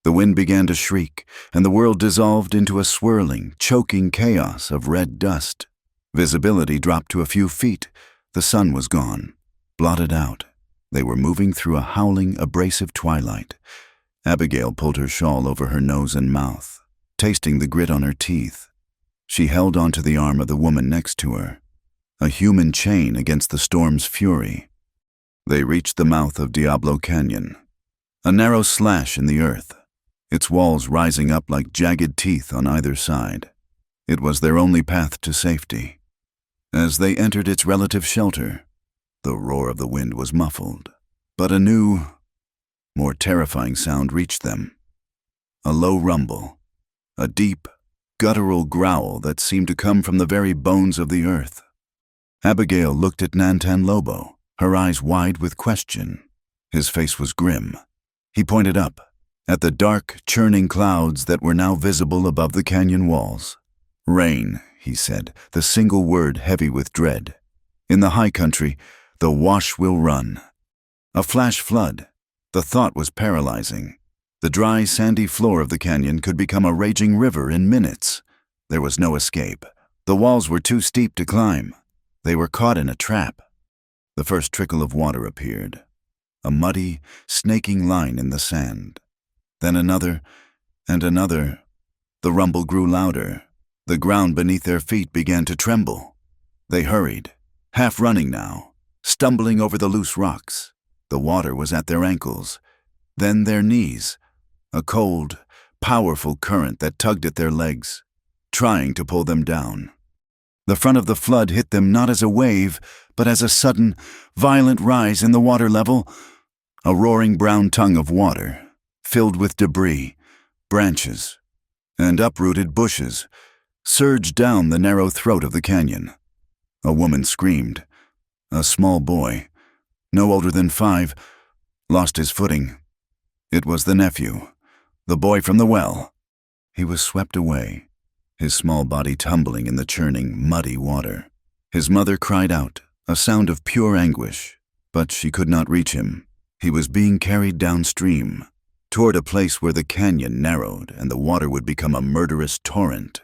The wind began to shriek, and the world dissolved into a swirling, choking chaos of red dust. Visibility dropped to a few feet. The sun was gone, blotted out. They were moving through a howling, abrasive twilight. Abigail pulled her shawl over her nose and mouth, tasting the grit on her teeth. She held onto the arm of the woman next to her, a human chain against the storm's fury. They reached the mouth of Diablo Canyon, a narrow slash in the earth, its walls rising up like jagged teeth on either side. It was their only path to safety. As they entered its relative shelter, the roar of the wind was muffled, but a new, more terrifying sound reached them. A low rumble, a deep, guttural growl that seemed to come from the very bones of the earth. Abigail looked at Nantan Lobo, her eyes wide with question. His face was grim. He pointed up, at the dark, churning clouds that were now visible above the canyon walls. "Rain," he said, the single word heavy with dread. "In the high country, the wash will run." A flash flood. The thought was paralyzing. The dry, sandy floor of the canyon could become a raging river in minutes. There was no escape. The walls were too steep to climb. They were caught in a trap. The first trickle of water appeared, a muddy, snaking line in the sand. Then another, and another. The rumble grew louder. The ground beneath their feet began to tremble. They hurried, half running now, stumbling over the loose rocks. The water was at their ankles, then their knees, a cold, powerful current that tugged at their legs, trying to pull them down. The front of the flood hit them not as a wave, but as a sudden, violent rise in the water level. A roaring brown tongue of water, filled with debris, branches, and uprooted bushes, surged down the narrow throat of the canyon. A woman screamed. A small boy, no older than 5, lost his footing. It was the nephew, the boy from the well. He was swept away, his small body tumbling in the churning, muddy water. His mother cried out, a sound of pure anguish, but she could not reach him. He was being carried downstream, toward a place where the canyon narrowed and the water would become a murderous torrent.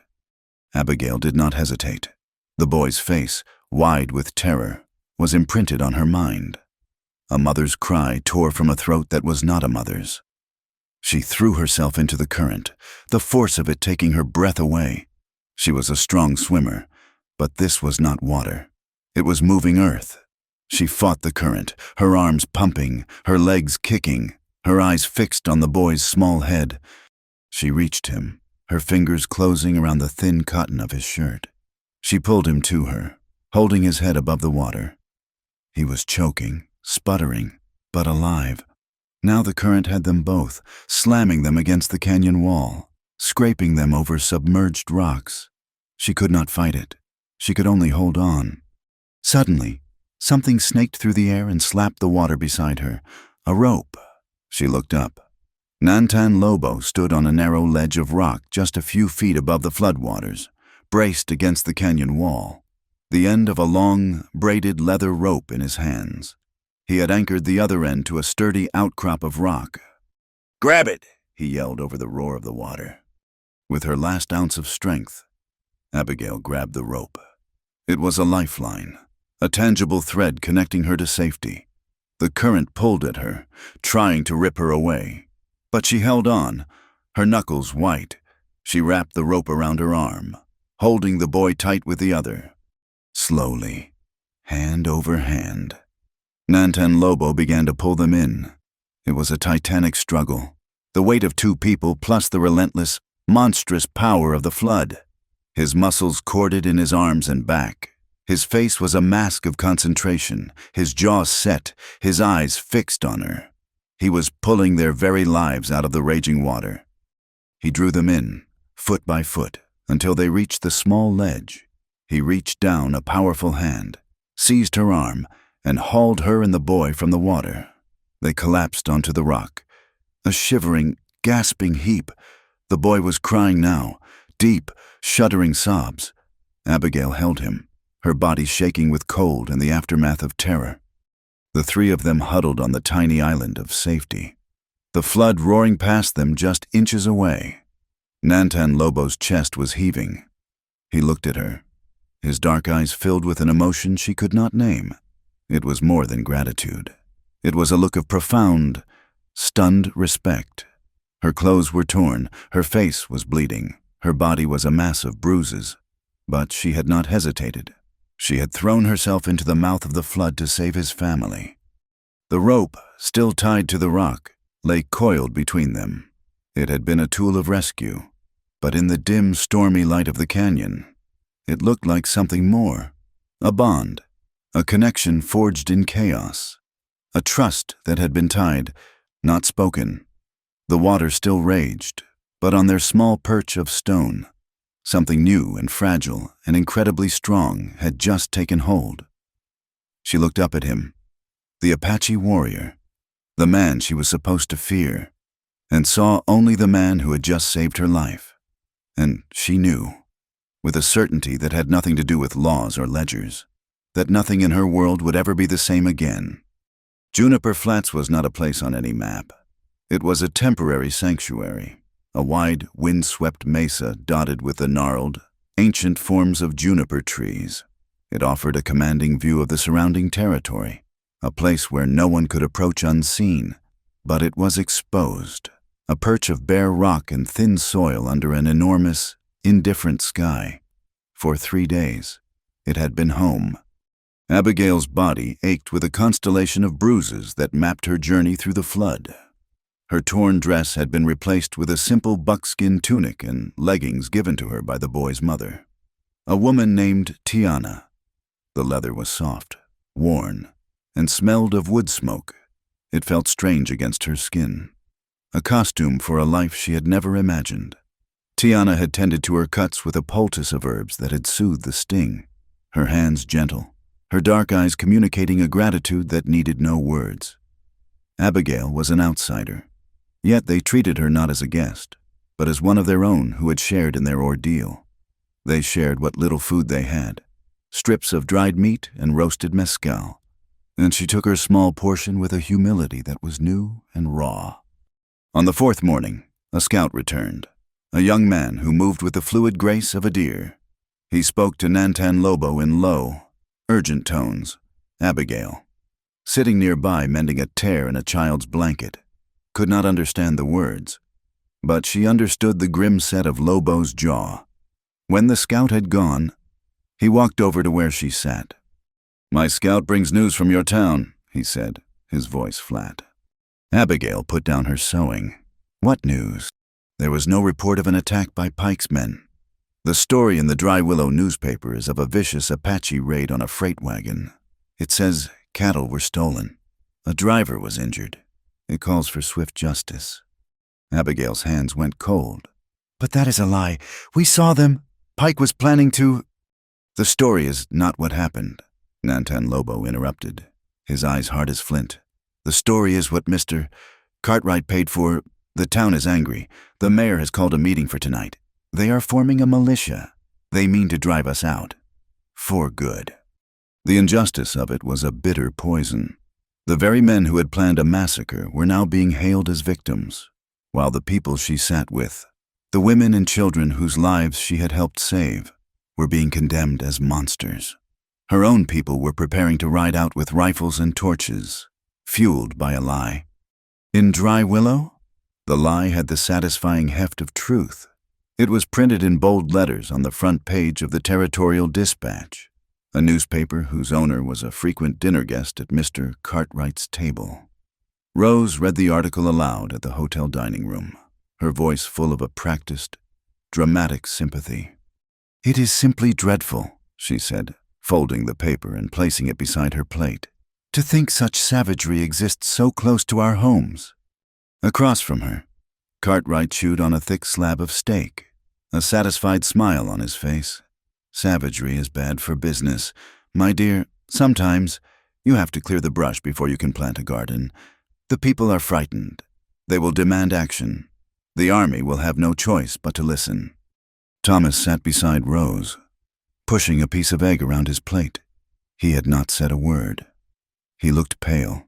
Abigail did not hesitate. The boy's face, wide with terror, was imprinted on her mind. A mother's cry tore from a throat that was not a mother's. She threw herself into the current, the force of it taking her breath away. She was a strong swimmer, but this was not water. It was moving earth. She fought the current, her arms pumping, her legs kicking, her eyes fixed on the boy's small head. She reached him, her fingers closing around the thin cotton of his shirt. She pulled him to her, holding his head above the water. He was choking, sputtering, but alive. Now the current had them both, slamming them against the canyon wall, scraping them over submerged rocks. She could not fight it. She could only hold on. Suddenly, something snaked through the air and slapped the water beside her. A rope. She looked up. Nantan Lobo stood on a narrow ledge of rock just a few feet above the floodwaters, braced against the canyon wall, the end of a long, braided leather rope in his hands. He had anchored the other end to a sturdy outcrop of rock. "Grab it!" he yelled over the roar of the water. With her last ounce of strength, Abigail grabbed the rope. It was a lifeline, a tangible thread connecting her to safety. The current pulled at her, trying to rip her away. But she held on, her knuckles white. She wrapped the rope around her arm, holding the boy tight with the other. Slowly, hand over hand, Nantan Lobo began to pull them in. It was a titanic struggle, the weight of 2 people plus the relentless, monstrous power of the flood. His muscles corded in his arms and back. His face was a mask of concentration, his jaw set, his eyes fixed on her. He was pulling their very lives out of the raging water. He drew them in, foot by foot, until they reached the small ledge. He reached down a powerful hand, seized her arm, and hauled her and the boy from the water. They collapsed onto the rock, a shivering, gasping heap. The boy was crying now, deep, shuddering sobs. Abigail held him, her body shaking with cold and the aftermath of terror. The 3 of them huddled on the tiny island of safety, the flood roaring past them just inches away. Nantan Lobo's chest was heaving. He looked at her, his dark eyes filled with an emotion she could not name. It was more than gratitude. It was a look of profound, stunned respect. Her clothes were torn, her face was bleeding, her body was a mass of bruises. But she had not hesitated. She had thrown herself into the mouth of the flood to save his family. The rope, still tied to the rock, lay coiled between them. It had been a tool of rescue, but in the dim, stormy light of the canyon, it looked like something more. A bond, a connection forged in chaos, a trust that had been tied, not spoken. The water still raged, but on their small perch of stone, something new and fragile and incredibly strong had just taken hold. She looked up at him, the Apache warrior, the man she was supposed to fear, and saw only the man who had just saved her life. And she knew, with a certainty that had nothing to do with laws or ledgers, that nothing in her world would ever be the same again. Juniper Flats was not a place on any map. It was a temporary sanctuary, a wide, wind-swept mesa dotted with the gnarled, ancient forms of juniper trees. It offered a commanding view of the surrounding territory, a place where no one could approach unseen, but it was exposed, a perch of bare rock and thin soil under an enormous, indifferent sky. For 3 days, it had been home. Abigail's body ached with a constellation of bruises that mapped her journey through the flood. Her torn dress had been replaced with a simple buckskin tunic and leggings given to her by the boy's mother, a woman named Tiana. The leather was soft, worn, and smelled of wood smoke. It felt strange against her skin, a costume for a life she had never imagined. Tiana had tended to her cuts with a poultice of herbs that had soothed the sting. her hands gentle, her dark eyes communicating a gratitude that needed no words. Abigail was an outsider, yet they treated her not as a guest, but as one of their own who had shared in their ordeal. They shared what little food they had, strips of dried meat and roasted mezcal, and she took her small portion with a humility that was new and raw. On the fourth morning, a scout returned, a young man who moved with the fluid grace of a deer. He spoke to Nantan Lobo in low, urgent tones. Abigail, sitting nearby mending a tear in a child's blanket, could not understand the words, but she understood the grim set of Lobo's jaw. When the scout had gone, he walked over to where she sat. "My scout brings news from your town," he said, his voice flat. Abigail put down her sewing. What news? There was no report of an attack by Pike's men. The story in the Dry Willow newspaper is of a vicious Apache raid on a freight wagon. It says cattle were stolen. A driver was injured. It calls for swift justice. Abigail's hands went cold. "But that is a lie. We saw them. Pike was planning to—" "The story is not what happened," Nantan Lobo interrupted, his eyes hard as flint. "The story is what Mr. Cartwright paid for. The town is angry. The mayor has called a meeting for tonight. They are forming a militia. They mean to drive us out. For good." The injustice of it was a bitter poison. The very men who had planned a massacre were now being hailed as victims, while the people she sat with, the women and children whose lives she had helped save, were being condemned as monsters. Her own people were preparing to ride out with rifles and torches, fueled by a lie. In Dry Willow, the lie had the satisfying heft of truth. It was printed in bold letters on the front page of the Territorial Dispatch, a newspaper whose owner was a frequent dinner guest at Mr. Cartwright's table. Rose read the article aloud at the hotel dining room, her voice full of a practiced, dramatic sympathy. "It is simply dreadful," she said, folding the paper and placing it beside her plate. "To think such savagery exists so close to our homes." Across from her, Cartwright chewed on a thick slab of steak, a satisfied smile on his face. "Savagery is bad for business. My dear, sometimes you have to clear the brush before you can plant a garden. The people are frightened. They will demand action. The army will have no choice but to listen." Thomas sat beside Rose, pushing a piece of egg around his plate. He had not said a word. He looked pale,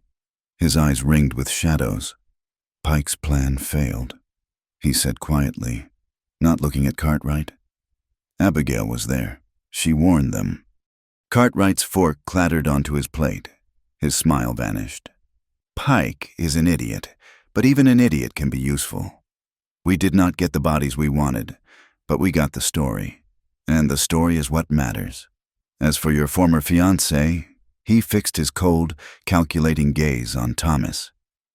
his eyes ringed with shadows. "Pike's plan failed," he said quietly, not looking at Cartwright. Abigail was there. She warned them. Cartwright's fork clattered onto his plate. His smile vanished. "Pike is an idiot, but even an idiot can be useful. We did not get the bodies we wanted, but we got the story, and the story is what matters. As for your former fiancé," he fixed his cold, calculating gaze on Thomas.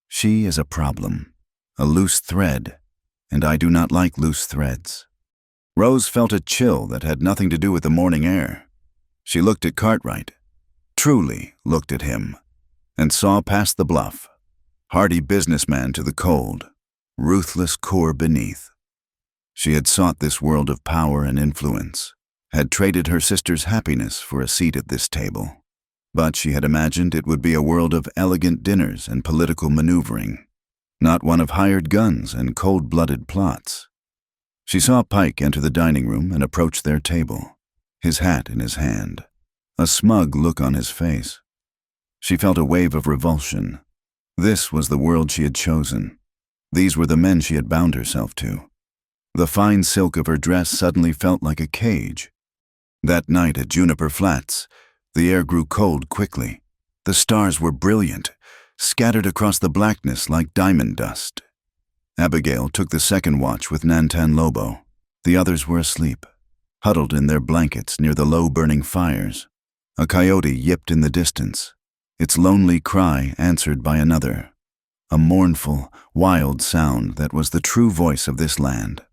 "She is a problem, a loose thread, and I do not like loose threads." Rose felt a chill that had nothing to do with the morning air. She looked at Cartwright, truly looked at him, and saw past the bluff, hardy businessman to the cold, ruthless core beneath. She had sought this world of power and influence, had traded her sister's happiness for a seat at this table. But she had imagined it would be a world of elegant dinners and political maneuvering, not one of hired guns and cold-blooded plots. She saw Pike enter the dining room and approach their table, his hat in his hand, a smug look on his face. She felt a wave of revulsion. This was the world she had chosen. These were the men she had bound herself to. The fine silk of her dress suddenly felt like a cage. That night at Juniper Flats, the air grew cold quickly. The stars were brilliant, scattered across the blackness like diamond dust. Abigail took the second watch with Nantan Lobo. The others were asleep, huddled in their blankets near the low-burning fires. A coyote yipped in the distance, its lonely cry answered by another, a mournful, wild sound that was the true voice of this land.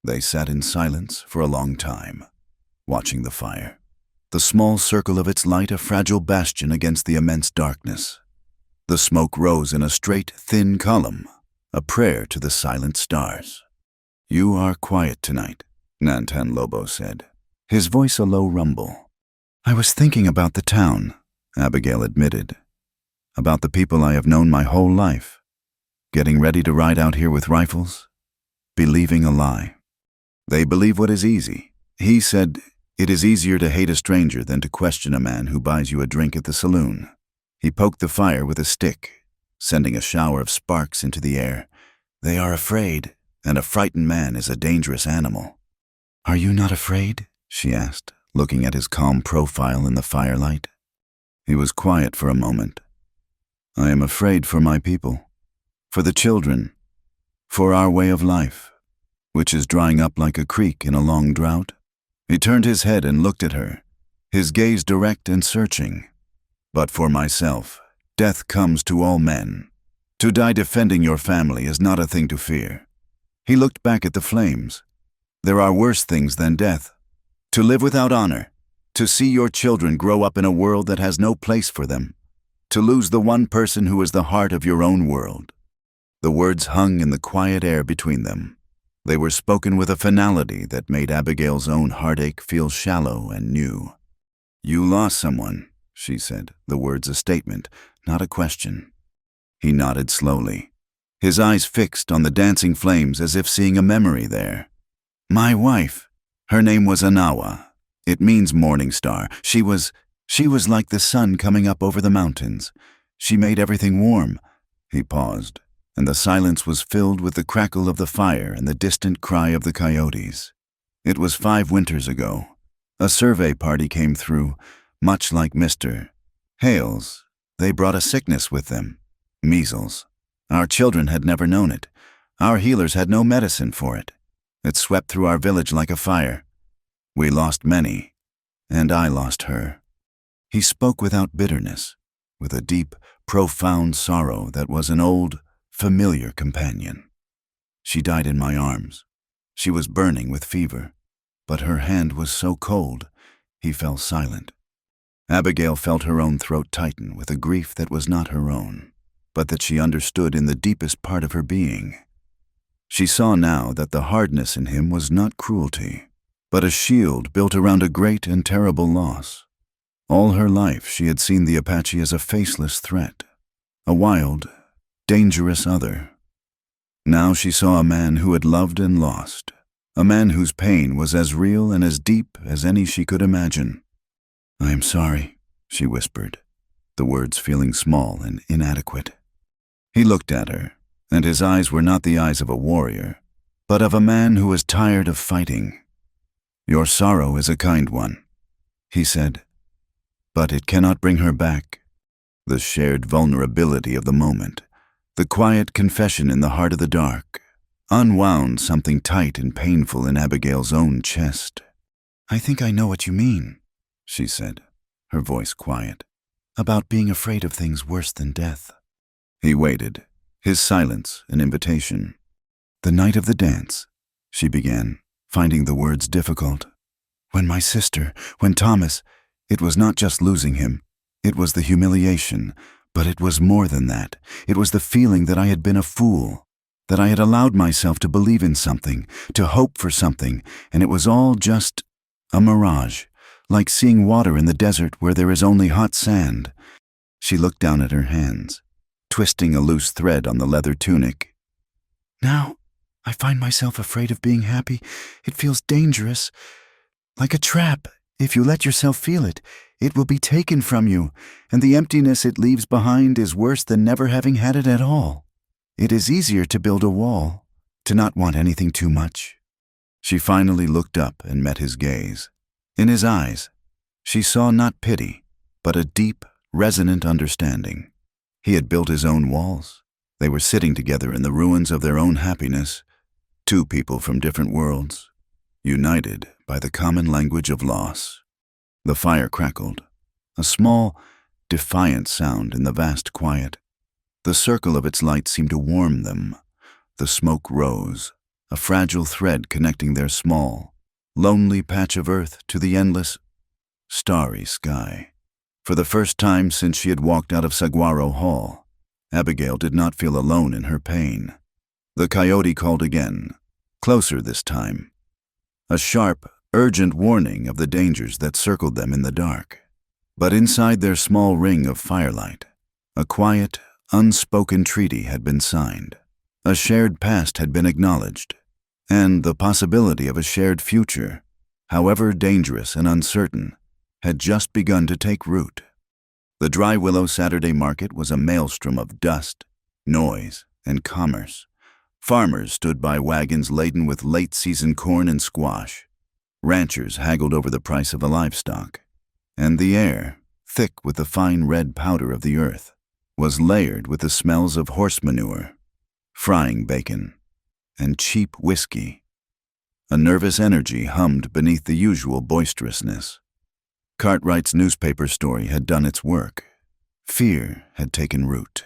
They sat in silence for a long time, watching the fire, the small circle of its light a fragile bastion against the immense darkness. The smoke rose in a straight, thin column, a prayer to the silent stars. "You are quiet tonight," Nantan Lobo said, his voice a low rumble. I was thinking about the town, Abigail admitted. About the people I have known my whole life. Getting ready to ride out here with rifles? Believing a lie. They believe what is easy. He said, it is easier to hate a stranger than to question a man who buys you a drink at the saloon. He poked the fire with a stick, sending a shower of sparks into the air. They are afraid, and a frightened man is a dangerous animal. Are you not afraid? She asked, looking at his calm profile in the firelight. He was quiet for a moment. I am afraid for my people, for the children, for our way of life, which is drying up like a creek in a long drought. He turned his head and looked at her, his gaze direct and searching. But for myself, death comes to all men. To die defending your family is not a thing to fear. He looked back at the flames. There are worse things than death. To live without honor, to see your children grow up in a world that has no place for them, to lose the one person who is the heart of your own world. The words hung in the quiet air between them. They were spoken with a finality that made Abigail's own heartache feel shallow and new. You lost someone, she said, the words a statement, not a question. He nodded slowly, his eyes fixed on the dancing flames as if seeing a memory there. My wife. Her name was Anawa. It means morning star. She was like the sun coming up over the mountains. She made everything warm. He paused, and the silence was filled with the crackle of the fire and the distant cry of the coyotes. It was 5 winters ago. A survey party came through, much like Mr. Hale's. They brought a sickness with them, measles. Our children had never known it. Our healers had no medicine for it. It swept through our village like a fire. We lost many, and I lost her. He spoke without bitterness, with a deep, profound sorrow that was an old, familiar companion. She died in my arms. She was burning with fever, but her hand was so cold, he fell silent. Abigail felt her own throat tighten with a grief that was not her own, but that she understood in the deepest part of her being. She saw now that the hardness in him was not cruelty, but a shield built around a great and terrible loss. All her life she had seen the Apache as a faceless threat, a wild, dangerous other. Now she saw a man who had loved and lost, a man whose pain was as real and as deep as any she could imagine. I am sorry, she whispered, the words feeling small and inadequate. He looked at her, and his eyes were not the eyes of a warrior, but of a man who was tired of fighting. Your sorrow is a kind one, he said, but it cannot bring her back. The shared vulnerability of the moment, the quiet confession in the heart of the dark, unwound something tight and painful in Abigail's own chest. I think I know what you mean, she said, her voice quiet, about being afraid of things worse than death. He waited, his silence an invitation. The night of the dance, she began, finding the words difficult. When Thomas, it was not just losing him. It was the humiliation, but it was more than that. It was the feeling that I had been a fool, that I had allowed myself to believe in something, to hope for something, and it was all just a mirage, like seeing water in the desert where there is only hot sand. She looked down at her hands, twisting a loose thread on the leather tunic. Now, I find myself afraid of being happy. It feels dangerous, like a trap. If you let yourself feel it, it will be taken from you, and the emptiness it leaves behind is worse than never having had it at all. It is easier to build a wall, to not want anything too much. She finally looked up and met his gaze. In his eyes, she saw not pity, but a deep, resonant understanding. He had built his own walls. They were sitting together in the ruins of their own happiness, 2 people from different worlds, united by the common language of loss. The fire crackled, a small, defiant sound in the vast quiet. The circle of its light seemed to warm them. The smoke rose, a fragile thread connecting their small, lonely patch of earth to the endless, starry sky. For the first time since she had walked out of Saguaro Hall, Abigail did not feel alone in her pain. The coyote called again, closer this time. A sharp, urgent warning of the dangers that circled them in the dark. But inside their small ring of firelight, a quiet, unspoken treaty had been signed. A shared past had been acknowledged, and the possibility of a shared future, however dangerous and uncertain, had just begun to take root. The Dry Willow Saturday market was a maelstrom of dust, noise, and commerce. Farmers stood by wagons laden with late-season corn and squash. Ranchers haggled over the price of the livestock. And the air, thick with the fine red powder of the earth, was layered with the smells of horse manure, frying bacon, and cheap whiskey. A nervous energy hummed beneath the usual boisterousness. Cartwright's newspaper story had done its work. Fear had taken root,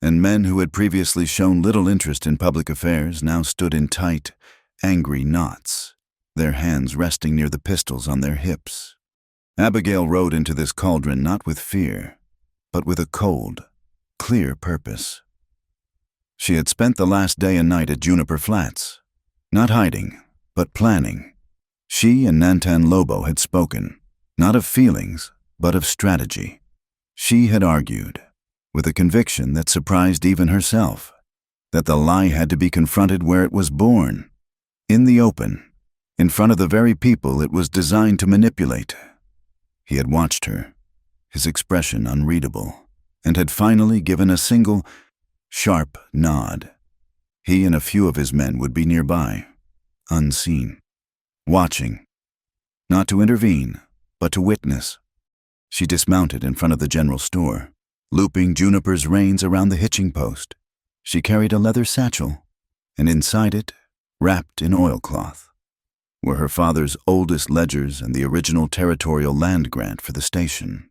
and men who had previously shown little interest in public affairs now stood in tight, angry knots, their hands resting near the pistols on their hips. Abigail rode into this cauldron not with fear, but with a cold, clear purpose. She had spent the last day and night at Juniper Flats, not hiding, but planning. She and Nantan Lobo had spoken, not of feelings, but of strategy. She had argued, with a conviction that surprised even herself, that the lie had to be confronted where it was born, in the open, in front of the very people it was designed to manipulate. He had watched her, his expression unreadable, and had finally given a single, sharp nod. He and a few of his men would be nearby, unseen, watching, not to intervene, but to witness. She dismounted in front of the general store, looping Juniper's reins around the hitching post. She carried a leather satchel, and inside it, wrapped in oilcloth, were her father's oldest ledgers and the original territorial land grant for the station.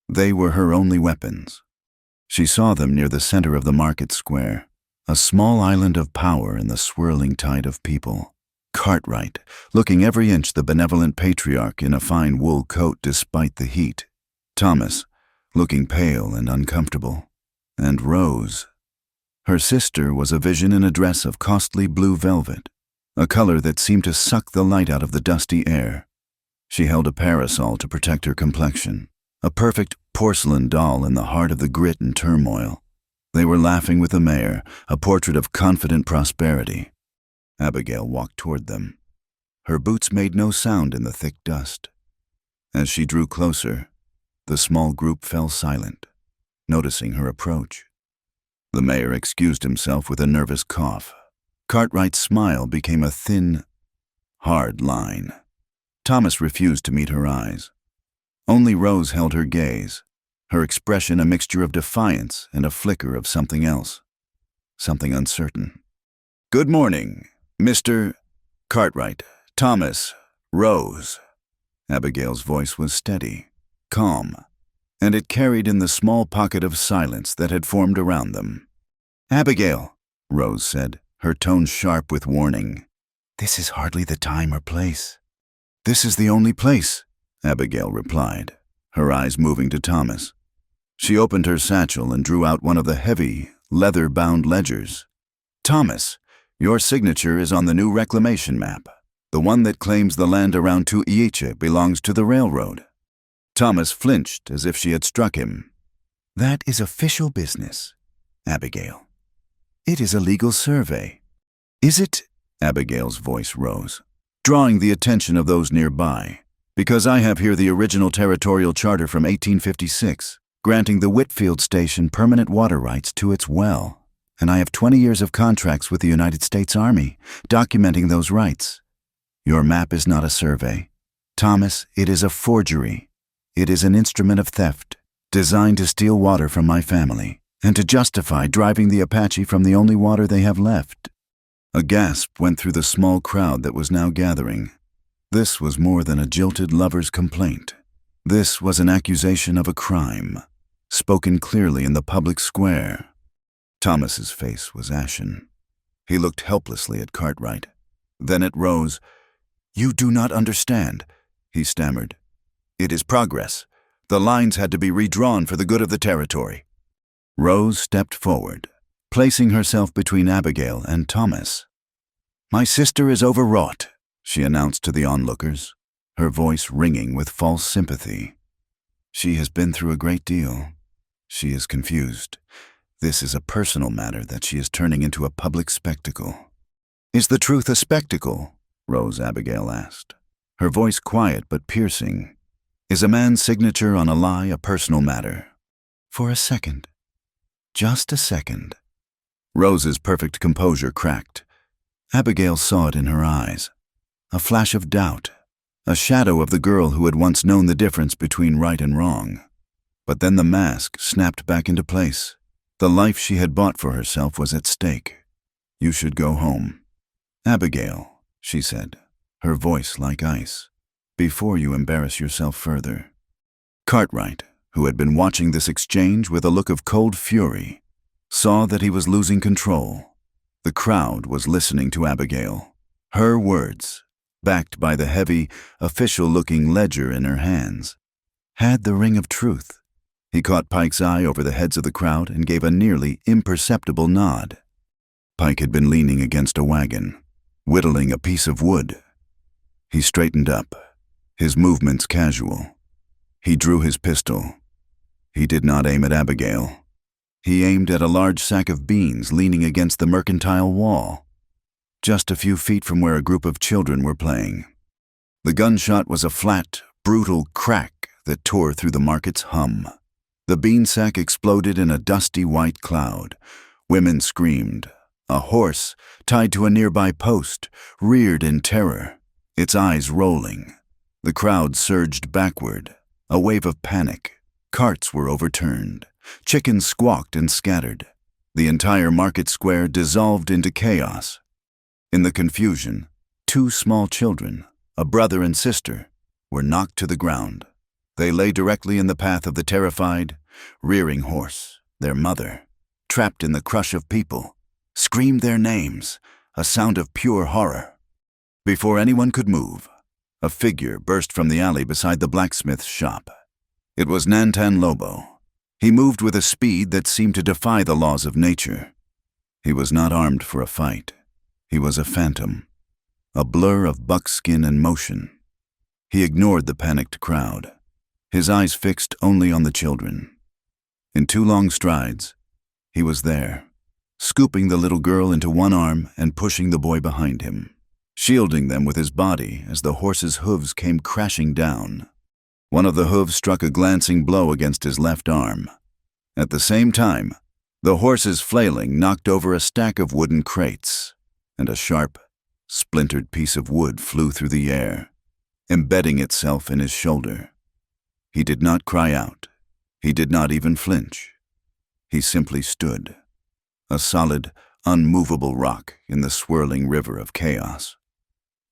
They were her only weapons. She saw them near the center of the market square, a small island of power in the swirling tide of people. Cartwright, looking every inch the benevolent patriarch in a fine wool coat despite the heat. Thomas, looking pale and uncomfortable. And Rose. Her sister was a vision in a dress of costly blue velvet, a color that seemed to suck the light out of the dusty air. She held a parasol to protect her complexion, a perfect porcelain doll in the heart of the grit and turmoil. They were laughing with the mayor, a portrait of confident prosperity. Abigail walked toward them. Her boots made no sound in the thick dust. As she drew closer, the small group fell silent, noticing her approach. The mayor excused himself with a nervous cough. Cartwright's smile became a thin, hard line. Thomas refused to meet her eyes. Only Rose held her gaze, her expression a mixture of defiance and a flicker of something else, something uncertain. "Good morning, Mr. Cartwright, Thomas, Rose." Abigail's voice was steady, calm, and it carried in the small pocket of silence that had formed around them. "Abigail," Rose said, her tone sharp with warning. "This is hardly the time or place." "This is the only place," Abigail replied, her eyes moving to Thomas. She opened her satchel and drew out one of the heavy, leather-bound ledgers. "Thomas, your signature is on the new reclamation map. The one that claims the land around Tuiiche belongs to the railroad." Thomas flinched as if she had struck him. "That is official business, Abigail. It is a legal survey." "Is it?" Abigail's voice rose, drawing the attention of those nearby. "Because I have here the original territorial charter from 1856, granting the Whitfield Station permanent water rights to its well, and I have 20 years of contracts with the United States Army, documenting those rights. Your map is not a survey. Thomas, it is a forgery. It is an instrument of theft, designed to steal water from my family, and to justify driving the Apache from the only water they have left." A gasp went through the small crowd that was now gathering. This was more than a jilted lover's complaint. This was an accusation of a crime, spoken clearly in the public square. Thomas's face was ashen. He looked helplessly at Cartwright, then at Rose. "You do not understand," he stammered. "It is progress. The lines had to be redrawn for the good of the territory." Rose stepped forward, placing herself between Abigail and Thomas. "My sister is overwrought," she announced to the onlookers. her voice ringing with false sympathy. She has been through a great deal. She is confused. This is a personal matter that she is turning into a public spectacle. Is the truth a spectacle? Rose Abigail asked, her voice quiet but piercing. Is a man's signature on a lie a personal matter? For a second. Just a second. Rose's perfect composure cracked. Abigail saw it in her eyes. A flash of doubt. A shadow of the girl who had once known the difference between right and wrong. But then the mask snapped back into place. The life she had bought for herself was at stake. You should go home. Abigail, she said, her voice like ice, before you embarrass yourself further. Cartwright, who had been watching this exchange with a look of cold fury, saw that he was losing control. The crowd was listening to Abigail. Her words, backed by the heavy, official-looking ledger in her hands, had the ring of truth. He caught Pike's eye over the heads of the crowd and gave a nearly imperceptible nod. Pike had been leaning against a wagon, whittling a piece of wood. He straightened up, his movements casual. He drew his pistol. He did not aim at Abigail. He aimed at a large sack of beans leaning against the mercantile wall, just a few feet from where a group of children were playing. The gunshot was a flat, brutal crack that tore through the market's hum. The bean sack exploded in a dusty white cloud. Women screamed. A horse, tied to a nearby post, reared in terror, its eyes rolling. The crowd surged backward, a wave of panic. Carts were overturned. Chickens squawked and scattered. The entire market square dissolved into chaos. In the confusion, two small children, a brother and sister, were knocked to the ground. They lay directly in the path of the terrified, rearing horse. Their mother, trapped in the crush of people, screamed their names, a sound of pure horror. Before anyone could move, a figure burst from the alley beside the blacksmith's shop. It was Nantan Lobo. He moved with a speed that seemed to defy the laws of nature. He was not armed for a fight. He was a phantom, a blur of buckskin and motion. He ignored the panicked crowd, his eyes fixed only on the children. In two long strides, he was there, scooping the little girl into one arm and pushing the boy behind him, shielding them with his body as the horse's hooves came crashing down. One of the hooves struck a glancing blow against his left arm. At the same time, the horse's flailing knocked over a stack of wooden crates, and a sharp, splintered piece of wood flew through the air, embedding itself in his shoulder. He did not cry out. He did not even flinch. He simply stood, a solid, unmovable rock in the swirling river of chaos,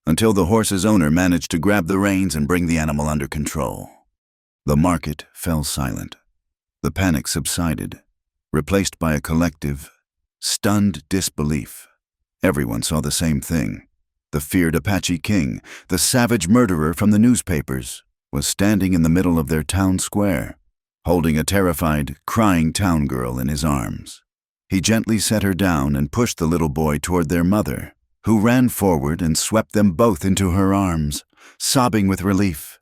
until the horse's owner managed to grab the reins and bring the animal under control. The market fell silent. The panic subsided, replaced by a collective, stunned disbelief. Everyone saw the same thing. The feared Apache king, the savage murderer from the newspapers, was standing in the middle of their town square, holding a terrified, crying town girl in his arms. He gently set her down and pushed the little boy toward their mother, who ran forward and swept them both into her arms, sobbing with relief.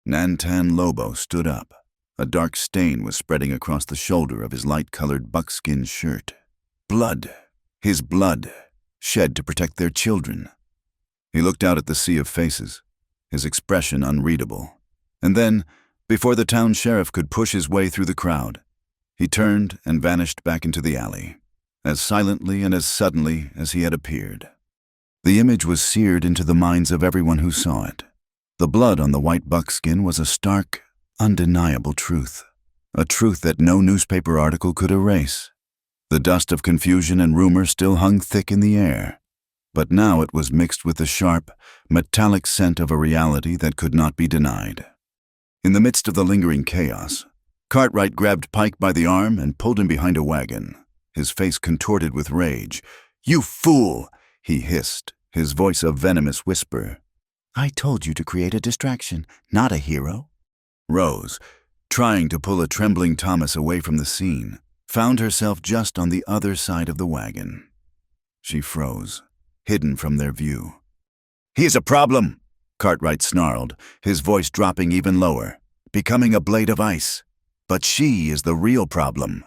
Nantan Lobo stood up. A dark stain was spreading across the shoulder of his light-colored buckskin shirt. Blood, his blood, shed to protect their children. He looked out at the sea of faces, his expression unreadable. And then, before the town sheriff could push his way through the crowd, he turned and vanished back into the alley, as silently and as suddenly as he had appeared. The image was seared into the minds of everyone who saw it. The blood on the white buckskin was a stark, undeniable truth, a truth that no newspaper article could erase. The dust of confusion and rumor still hung thick in the air, but now it was mixed with the sharp, metallic scent of a reality that could not be denied. In the midst of the lingering chaos, Cartwright grabbed Pike by the arm and pulled him behind a wagon, his face contorted with rage. "You fool!" he hissed, his voice a venomous whisper. "I told you to create a distraction, not a hero." Rose, trying to pull a trembling Thomas away from the scene, found herself just on the other side of the wagon. She froze, hidden from their view. "He is a problem," Cartwright snarled, his voice dropping even lower, becoming a blade of ice. But she is the real problem.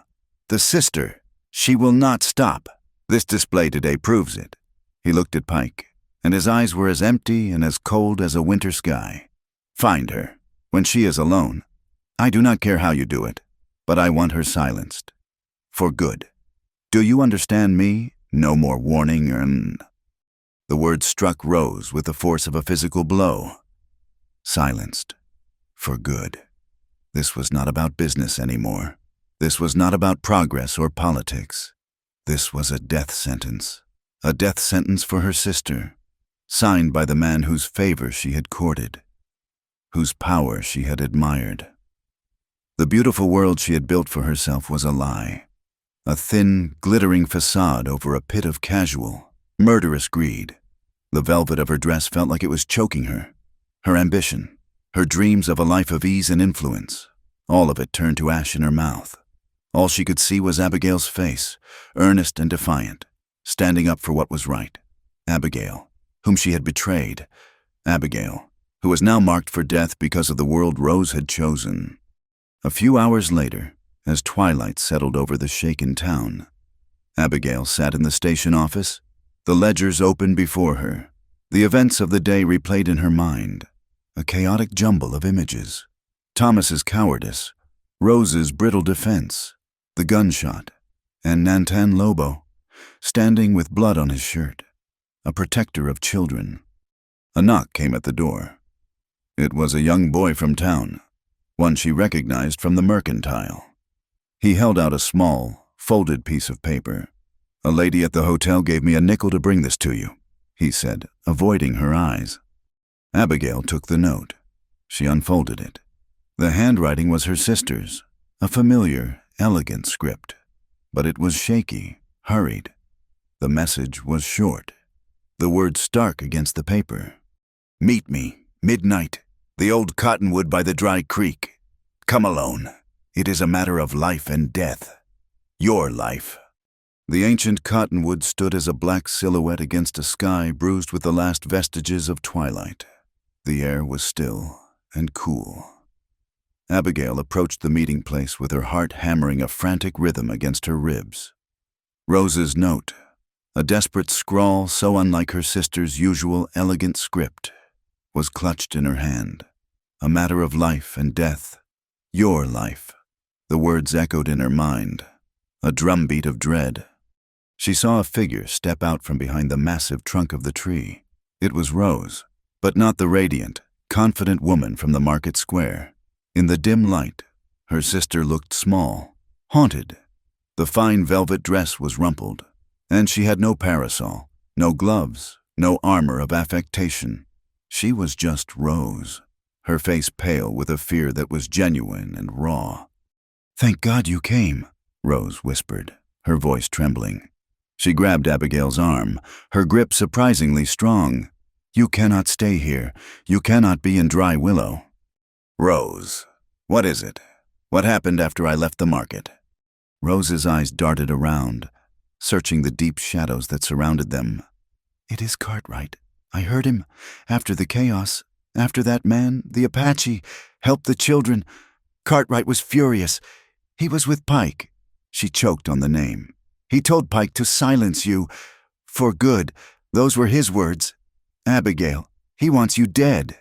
The sister. She will not stop. This display today proves it. He looked at Pike, and his eyes were as empty and as cold as a winter sky. Find her, when she is alone. I do not care how you do it, but I want her silenced. For good. Do you understand me? No more warning and... The word struck Rose with the force of a physical blow. Silenced. For good. This was not about business anymore. This was not about progress or politics. This was a death sentence. A death sentence for her sister, signed by the man whose favor she had courted, whose power she had admired. The beautiful world she had built for herself was a lie. A thin, glittering facade over a pit of casual, murderous greed. The velvet of her dress felt like it was choking her. Her ambition, her dreams of a life of ease and influence, all of it turned to ash in her mouth. All she could see was Abigail's face, earnest and defiant, standing up for what was right. Abigail, whom she had betrayed. Abigail, who was now marked for death because of the world Rose had chosen. A few hours later, as twilight settled over the shaken town, Abigail sat in the station office, the ledgers open before her, the events of the day replayed in her mind, a chaotic jumble of images. Thomas's cowardice, Rose's brittle defense, the gunshot, and Nantan Lobo, standing with blood on his shirt, a protector of children. A knock came at the door. It was a young boy from town, one she recognized from the mercantile. He held out a small, folded piece of paper. "A lady at the hotel gave me a nickel to bring this to you," he said, avoiding her eyes. Abigail took the note. She unfolded it. The handwriting was her sister's, a familiar, elegant script. But it was shaky, hurried. The message was short. The words stark against the paper. "Meet me, midnight, the old cottonwood by the dry creek. Come alone. It is a matter of life and death. Your life." The ancient cottonwood stood as a black silhouette against a sky bruised with the last vestiges of twilight. The air was still and cool. Abigail approached the meeting place with her heart hammering a frantic rhythm against her ribs. Rose's note, a desperate scrawl so unlike her sister's usual elegant script, was clutched in her hand. A matter of life and death. Your life. The words echoed in her mind, a drumbeat of dread. She saw a figure step out from behind the massive trunk of the tree. It was Rose, but not the radiant, confident woman from the market square. In the dim light, her sister looked small, haunted. The fine velvet dress was rumpled, and she had no parasol, no gloves, no armor of affectation. She was just Rose, her face pale with a fear that was genuine and raw. "Thank God you came," Rose whispered, her voice trembling. She grabbed Abigail's arm, her grip surprisingly strong. "You cannot stay here. You cannot be in Dry Willow." "Rose, what is it? What happened after I left the market?" Rose's eyes darted around, searching the deep shadows that surrounded them. "It is Cartwright. I heard him. After the chaos, after that man, the Apache, helped the children. Cartwright was furious. He was with Pike." She choked on the name. "He told Pike to silence you. For good. Those were his words. Abigail, he wants you dead."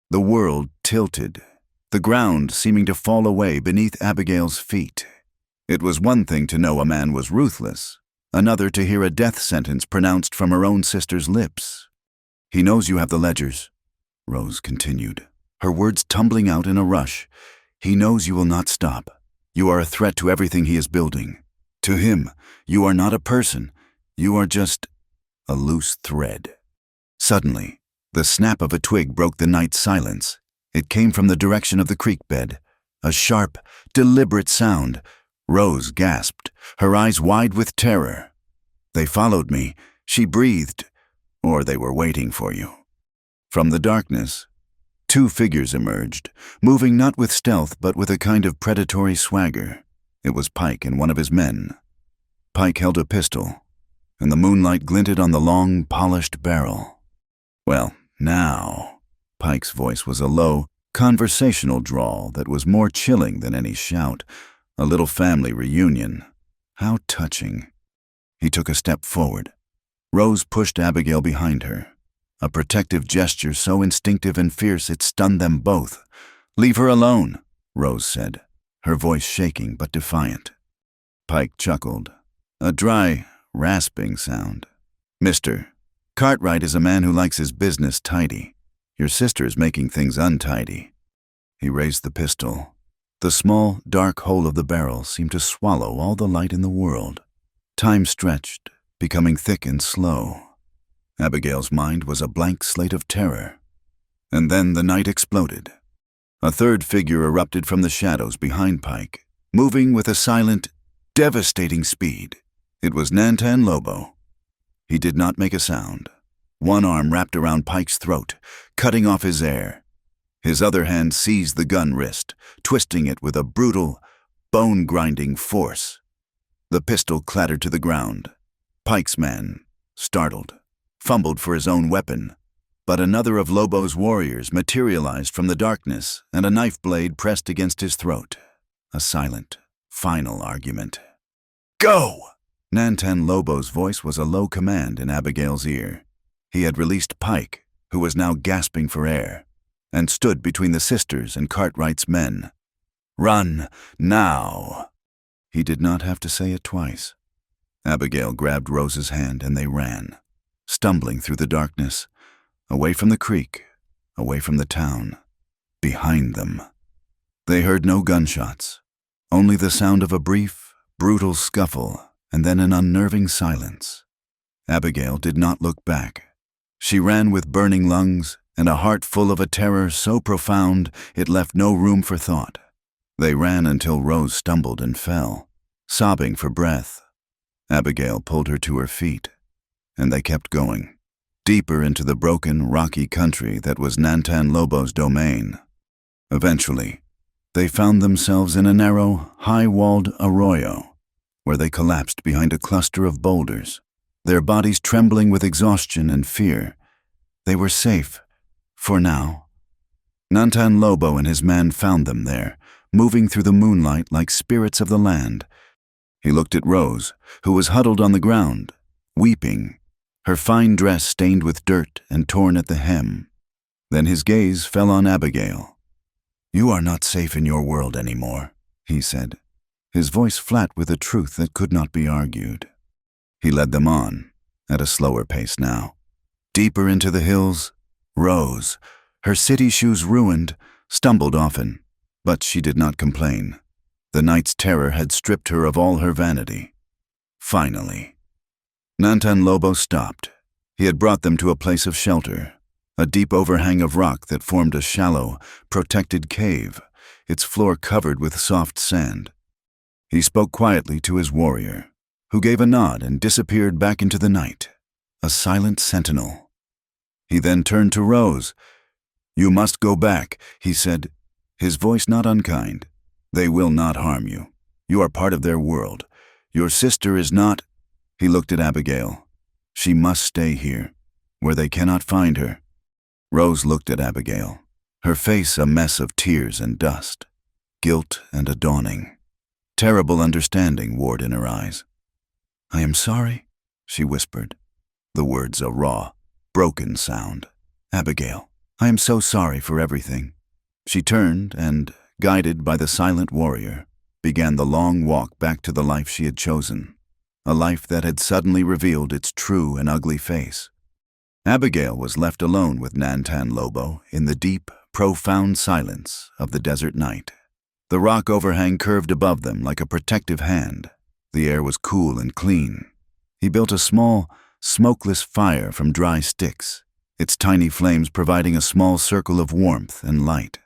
The world tilted, the ground seeming to fall away beneath Abigail's feet. It was one thing to know a man was ruthless, another to hear a death sentence pronounced from her own sister's lips. "He knows you have the ledgers," Rose continued, her words tumbling out in a rush. "He knows you will not stop. You are a threat to everything he is building. To him, you are not a person. You are just a loose thread." Suddenly, the snap of a twig broke the night silence. It came from the direction of the creek bed, a sharp, deliberate sound. Rose gasped, her eyes wide with terror. "They followed me," she breathed. "Or they were waiting for you." From the darkness, two figures emerged, moving not with stealth but with a kind of predatory swagger. It was Pike and one of his men. Pike held a pistol, and the moonlight glinted on the long, polished barrel. "Well, now," Pike's voice was a low, conversational drawl that was more chilling than any shout. A little family reunion. How touching. He took a step forward. Rose pushed Abigail behind her. A protective gesture so instinctive and fierce it stunned them both. "Leave her alone," Rose said, her voice shaking but defiant. Pike chuckled. A dry, rasping sound. "Mr. Cartwright is a man who likes his business tidy. Your sister is making things untidy." He raised the pistol. The small, dark hole of the barrel seemed to swallow all the light in the world. Time stretched, becoming thick and slow. Abigail's mind was a blank slate of terror. And then the night exploded. A third figure erupted from the shadows behind Pike, moving with a silent, devastating speed. It was Nantan Lobo. He did not make a sound. One arm wrapped around Pike's throat, cutting off his air. His other hand seized the gun wrist, twisting it with a brutal, bone-grinding force. The pistol clattered to the ground. Pike's man, startled, fumbled for his own weapon, but another of Lobo's warriors materialized from the darkness, and a knife blade pressed against his throat. A silent, final argument. "Go!" Nantan Lobo's voice was a low command in Abigail's ear. He had released Pike, who was now gasping for air, and stood between the sisters and Cartwright's men. "Run, now!" He did not have to say it twice. Abigail grabbed Rose's hand and they ran, stumbling through the darkness, away from the creek, away from the town, behind them. They heard no gunshots, only the sound of a brief, brutal scuffle and then an unnerving silence. Abigail did not look back. She ran with burning lungs and a heart full of a terror so profound it left no room for thought. They ran until Rose stumbled and fell, sobbing for breath. Abigail pulled her to her feet, and they kept going, deeper into the broken, rocky country that was Nantan Lobo's domain. Eventually, they found themselves in a narrow, high-walled arroyo, where they collapsed behind a cluster of boulders, their bodies trembling with exhaustion and fear. They were safe, for now. Nantan Lobo and his man found them there, moving through the moonlight like spirits of the land. He looked at Rose, who was huddled on the ground, weeping, her fine dress stained with dirt and torn at the hem. Then his gaze fell on Abigail. "You are not safe in your world anymore," he said, his voice flat with a truth that could not be argued. He led them on, at a slower pace now. Deeper into the hills, Rose, her city shoes ruined, stumbled often, but she did not complain. The night's terror had stripped her of all her vanity. Finally. Nantan Lobo stopped. He had brought them to a place of shelter, a deep overhang of rock that formed a shallow, protected cave, its floor covered with soft sand. He spoke quietly to his warrior, who gave a nod and disappeared back into the night, a silent sentinel. He then turned to Rose. "You must go back," he said, his voice not unkind. "They will not harm you. You are part of their world. Your sister is not—" He looked at Abigail. "She must stay here, where they cannot find her." Rose looked at Abigail, her face a mess of tears and dust, guilt and a dawning. Terrible understanding warred in her eyes. "I am sorry," she whispered, the words a raw, broken sound. "Abigail, I am so sorry for everything." She turned and, guided by the silent warrior, began the long walk back to the life she had chosen, a life that had suddenly revealed its true and ugly face. Abigail was left alone with Nantan Lobo in the deep, profound silence of the desert night. The rock overhang curved above them like a protective hand. The air was cool and clean. He built a small, smokeless fire from dry sticks, its tiny flames providing a small circle of warmth and light.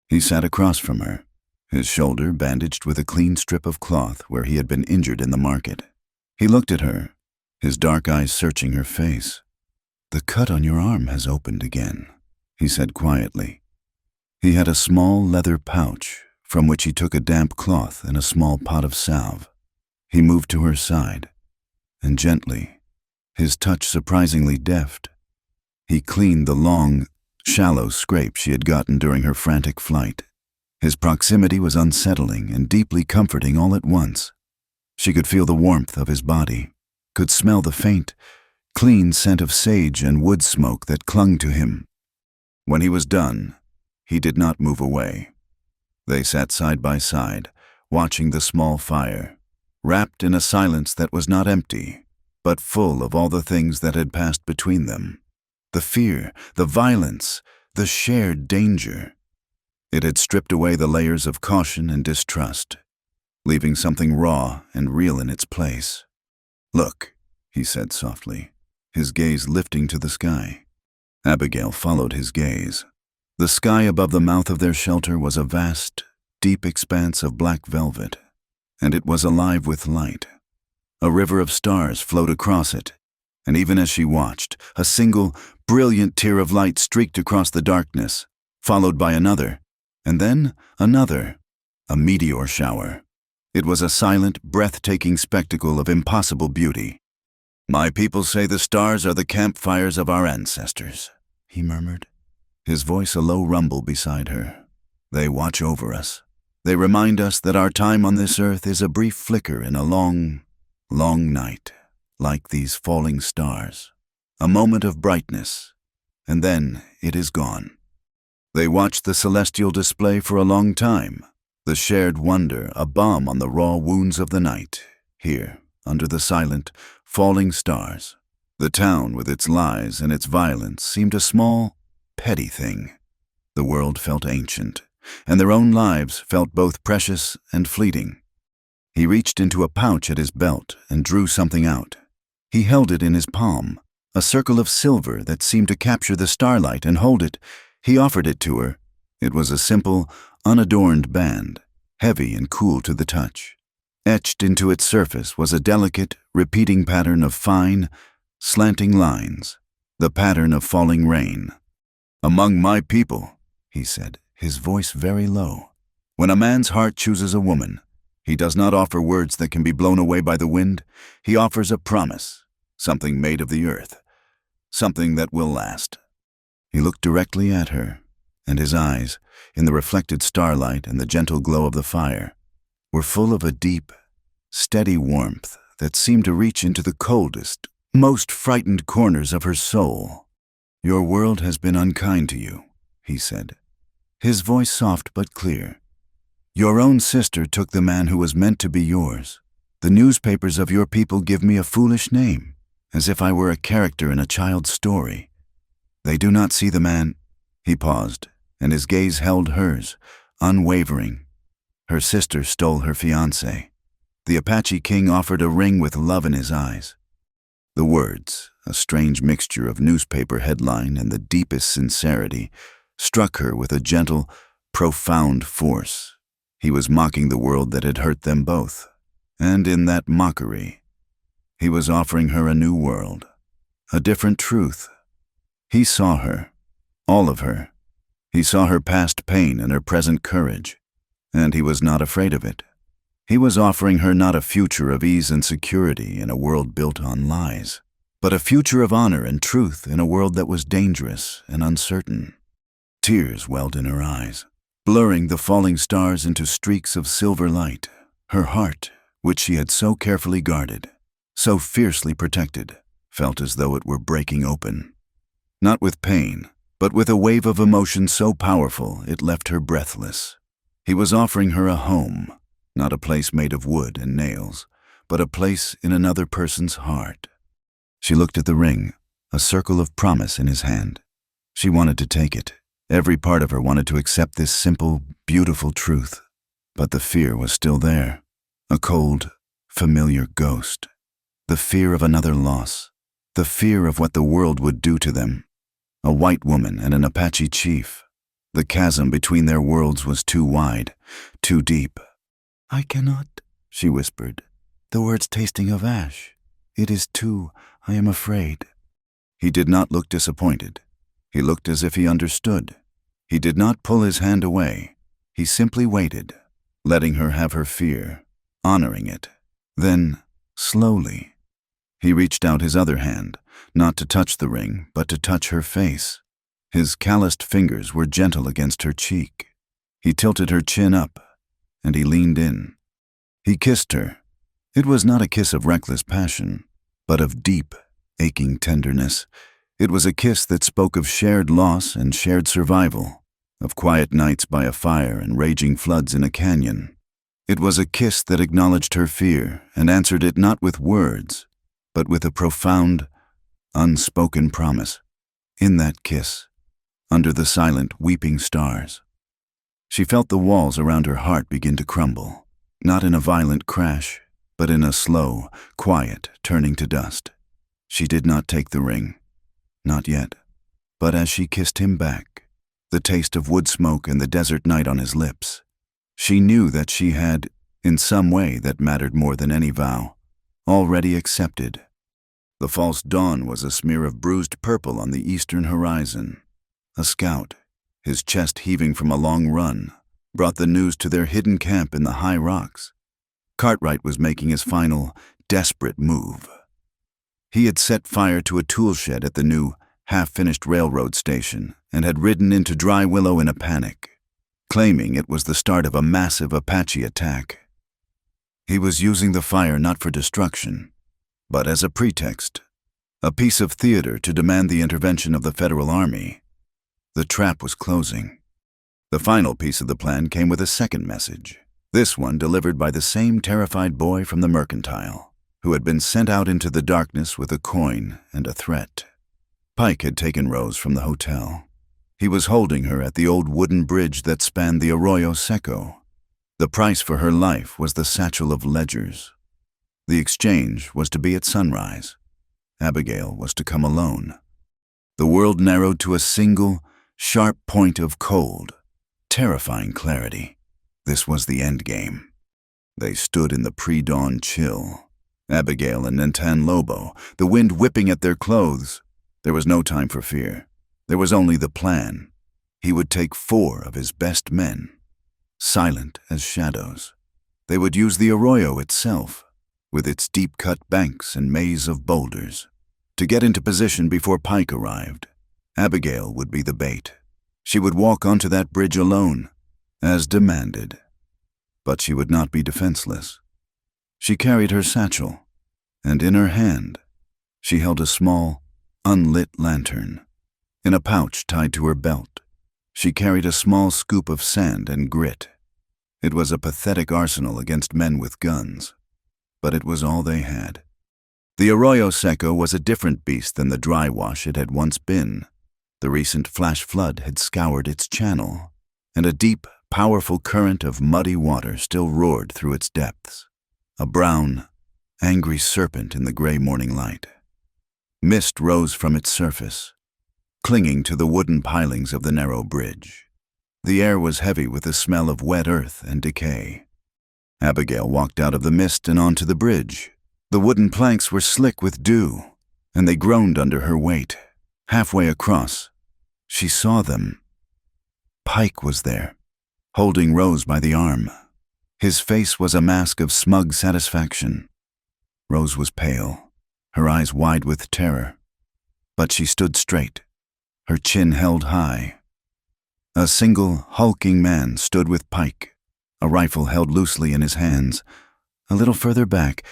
He sat across from her, his shoulder bandaged with a clean strip of cloth where he had been injured in the market. He looked at her, his dark eyes searching her face. "The cut on your arm has opened again," he said quietly. He had a small leather pouch from which he took a damp cloth and a small pot of salve. He moved to her side, and gently, his touch surprisingly deft, he cleaned the long, shallow scrape she had gotten during her frantic flight. His proximity was unsettling and deeply comforting all at once. She could feel the warmth of his body, could smell the faint, clean scent of sage and wood smoke that clung to him. When he was done, he did not move away. They sat side by side, watching the small fire, wrapped in a silence that was not empty, but full of all the things that had passed between them. The fear, the violence, the shared danger. It had stripped away the layers of caution and distrust, leaving something raw and real in its place. "Look," he said softly, his gaze lifting to the sky. Abigail followed his gaze. The sky above the mouth of their shelter was a vast, deep expanse of black velvet, and it was alive with light. A river of stars flowed across it, and even as she watched, a single, brilliant tear of light streaked across the darkness, followed by another, and then another, a meteor shower. It was a silent, breathtaking spectacle of impossible beauty. "My people say the stars are the campfires of our ancestors," he murmured, his voice a low rumble beside her. "They watch over us. They remind us that our time on this earth is a brief flicker in a long, long night, like these falling stars. A moment of brightness, and then it is gone." They watched the celestial display for a long time, the shared wonder a balm on the raw wounds of the night, here, under the silent, falling stars. The town, with its lies and its violence, seemed a small, petty thing. The world felt ancient, and their own lives felt both precious and fleeting. He reached into a pouch at his belt and drew something out. He held it in his palm, a circle of silver that seemed to capture the starlight and hold it. He offered it to her. It was a simple, unadorned band, heavy and cool to the touch. Etched into its surface was a delicate, repeating pattern of fine, slanting lines, the pattern of falling rain. "Among my people," he said, his voice very low, "when a man's heart chooses a woman, he does not offer words that can be blown away by the wind. He offers a promise, something made of the earth, something that will last." He looked directly at her, and his eyes, in the reflected starlight and the gentle glow of the fire, were full of a deep, steady warmth that seemed to reach into the coldest, most frightened corners of her soul. "Your world has been unkind to you," he said, his voice soft but clear. "Your own sister took the man who was meant to be yours. The newspapers of your people give me a foolish name, as if I were a character in a child's story. They do not see the man." He paused, and his gaze held hers, unwavering. Her sister stole her fiancé. The Apache king offered a ring with love in his eyes. The words, a strange mixture of newspaper headline and the deepest sincerity, struck her with a gentle, profound force. He was mocking the world that had hurt them both, and in that mockery, he was offering her a new world, a different truth. He saw her, all of her. He saw her past pain and her present courage, and he was not afraid of it. He was offering her not a future of ease and security in a world built on lies, but a future of honor and truth in a world that was dangerous and uncertain. Tears welled in her eyes, blurring the falling stars into streaks of silver light. Her heart, which she had so carefully guarded, so fiercely protected, felt as though it were breaking open. Not with pain, but with a wave of emotion so powerful it left her breathless. He was offering her a home, not a place made of wood and nails, but a place in another person's heart. She looked at the ring, a circle of promise in his hand. She wanted to take it. Every part of her wanted to accept this simple, beautiful truth. But the fear was still there, a cold, familiar ghost. The fear of another loss, the fear of what the world would do to them. A white woman and an Apache chief. The chasm between their worlds was too wide, too deep. "I cannot," she whispered, the words tasting of ash. "It is I am afraid." He did not look disappointed. He looked as if he understood. He did not pull his hand away. He simply waited, letting her have her fear, honoring it. Then, slowly, he reached out his other hand, not to touch the ring, but to touch her face. His calloused fingers were gentle against her cheek. He tilted her chin up, and he leaned in. He kissed her. It was not a kiss of reckless passion, but of deep, aching tenderness. It was a kiss that spoke of shared loss and shared survival, of quiet nights by a fire and raging floods in a canyon. It was a kiss that acknowledged her fear and answered it not with words, but with a profound, unspoken promise. In that kiss, under the silent, weeping stars, she felt the walls around her heart begin to crumble, not in a violent crash, but in a slow, quiet turning to dust. She did not take the ring. Not yet. But as she kissed him back, the taste of wood smoke and the desert night on his lips, she knew that she had, in some way that mattered more than any vow, already accepted. The false dawn was a smear of bruised purple on the eastern horizon. A scout, his chest heaving from a long run, brought the news to their hidden camp in the high rocks. Cartwright was making his final, desperate move. He had set fire to a tool shed at the new, half-finished railroad station and had ridden into Dry Willow in a panic, claiming it was the start of a massive Apache attack. He was using the fire not for destruction, but as a pretext, a piece of theater to demand the intervention of the Federal Army. The trap was closing. The final piece of the plan came with a second message, this one delivered by the same terrified boy from the mercantile, who had been sent out into the darkness with a coin and a threat. Pike had taken Rose from the hotel. He was holding her at the old wooden bridge that spanned the Arroyo Seco. The price for her life was the satchel of ledgers. The exchange was to be at sunrise. Abigail was to come alone. The world narrowed to a single, sharp point of cold, terrifying clarity. This was the endgame. They stood in the pre-dawn chill. Abigail and Nintan Lobo, the wind whipping at their clothes. There was no time for fear. There was only the plan. He would take 4 of his best men, silent as shadows. They would use the arroyo itself, with its deep-cut banks and maze of boulders, to get into position before Pike arrived. Abigail would be the bait. She would walk onto that bridge alone, as demanded. But she would not be defenseless. She carried her satchel, and in her hand, she held a small, unlit lantern. In a pouch tied to her belt, she carried a small scoop of sand and grit. It was a pathetic arsenal against men with guns, but it was all they had. The Arroyo Seco was a different beast than the dry wash it had once been. The recent flash flood had scoured its channel, and a deep, powerful current of muddy water still roared through its depths. A brown, angry serpent in the gray morning light. Mist rose from its surface, clinging to the wooden pilings of the narrow bridge. The air was heavy with the smell of wet earth and decay. Abigail walked out of the mist and onto the bridge. The wooden planks were slick with dew, and they groaned under her weight. Halfway across, she saw them. Pike was there, holding Rose by the arm. His face was a mask of smug satisfaction. Rose was pale, her eyes wide with terror, but she stood straight, her chin held high. A single, hulking man stood with Pike, a rifle held loosely in his hands. A little further back,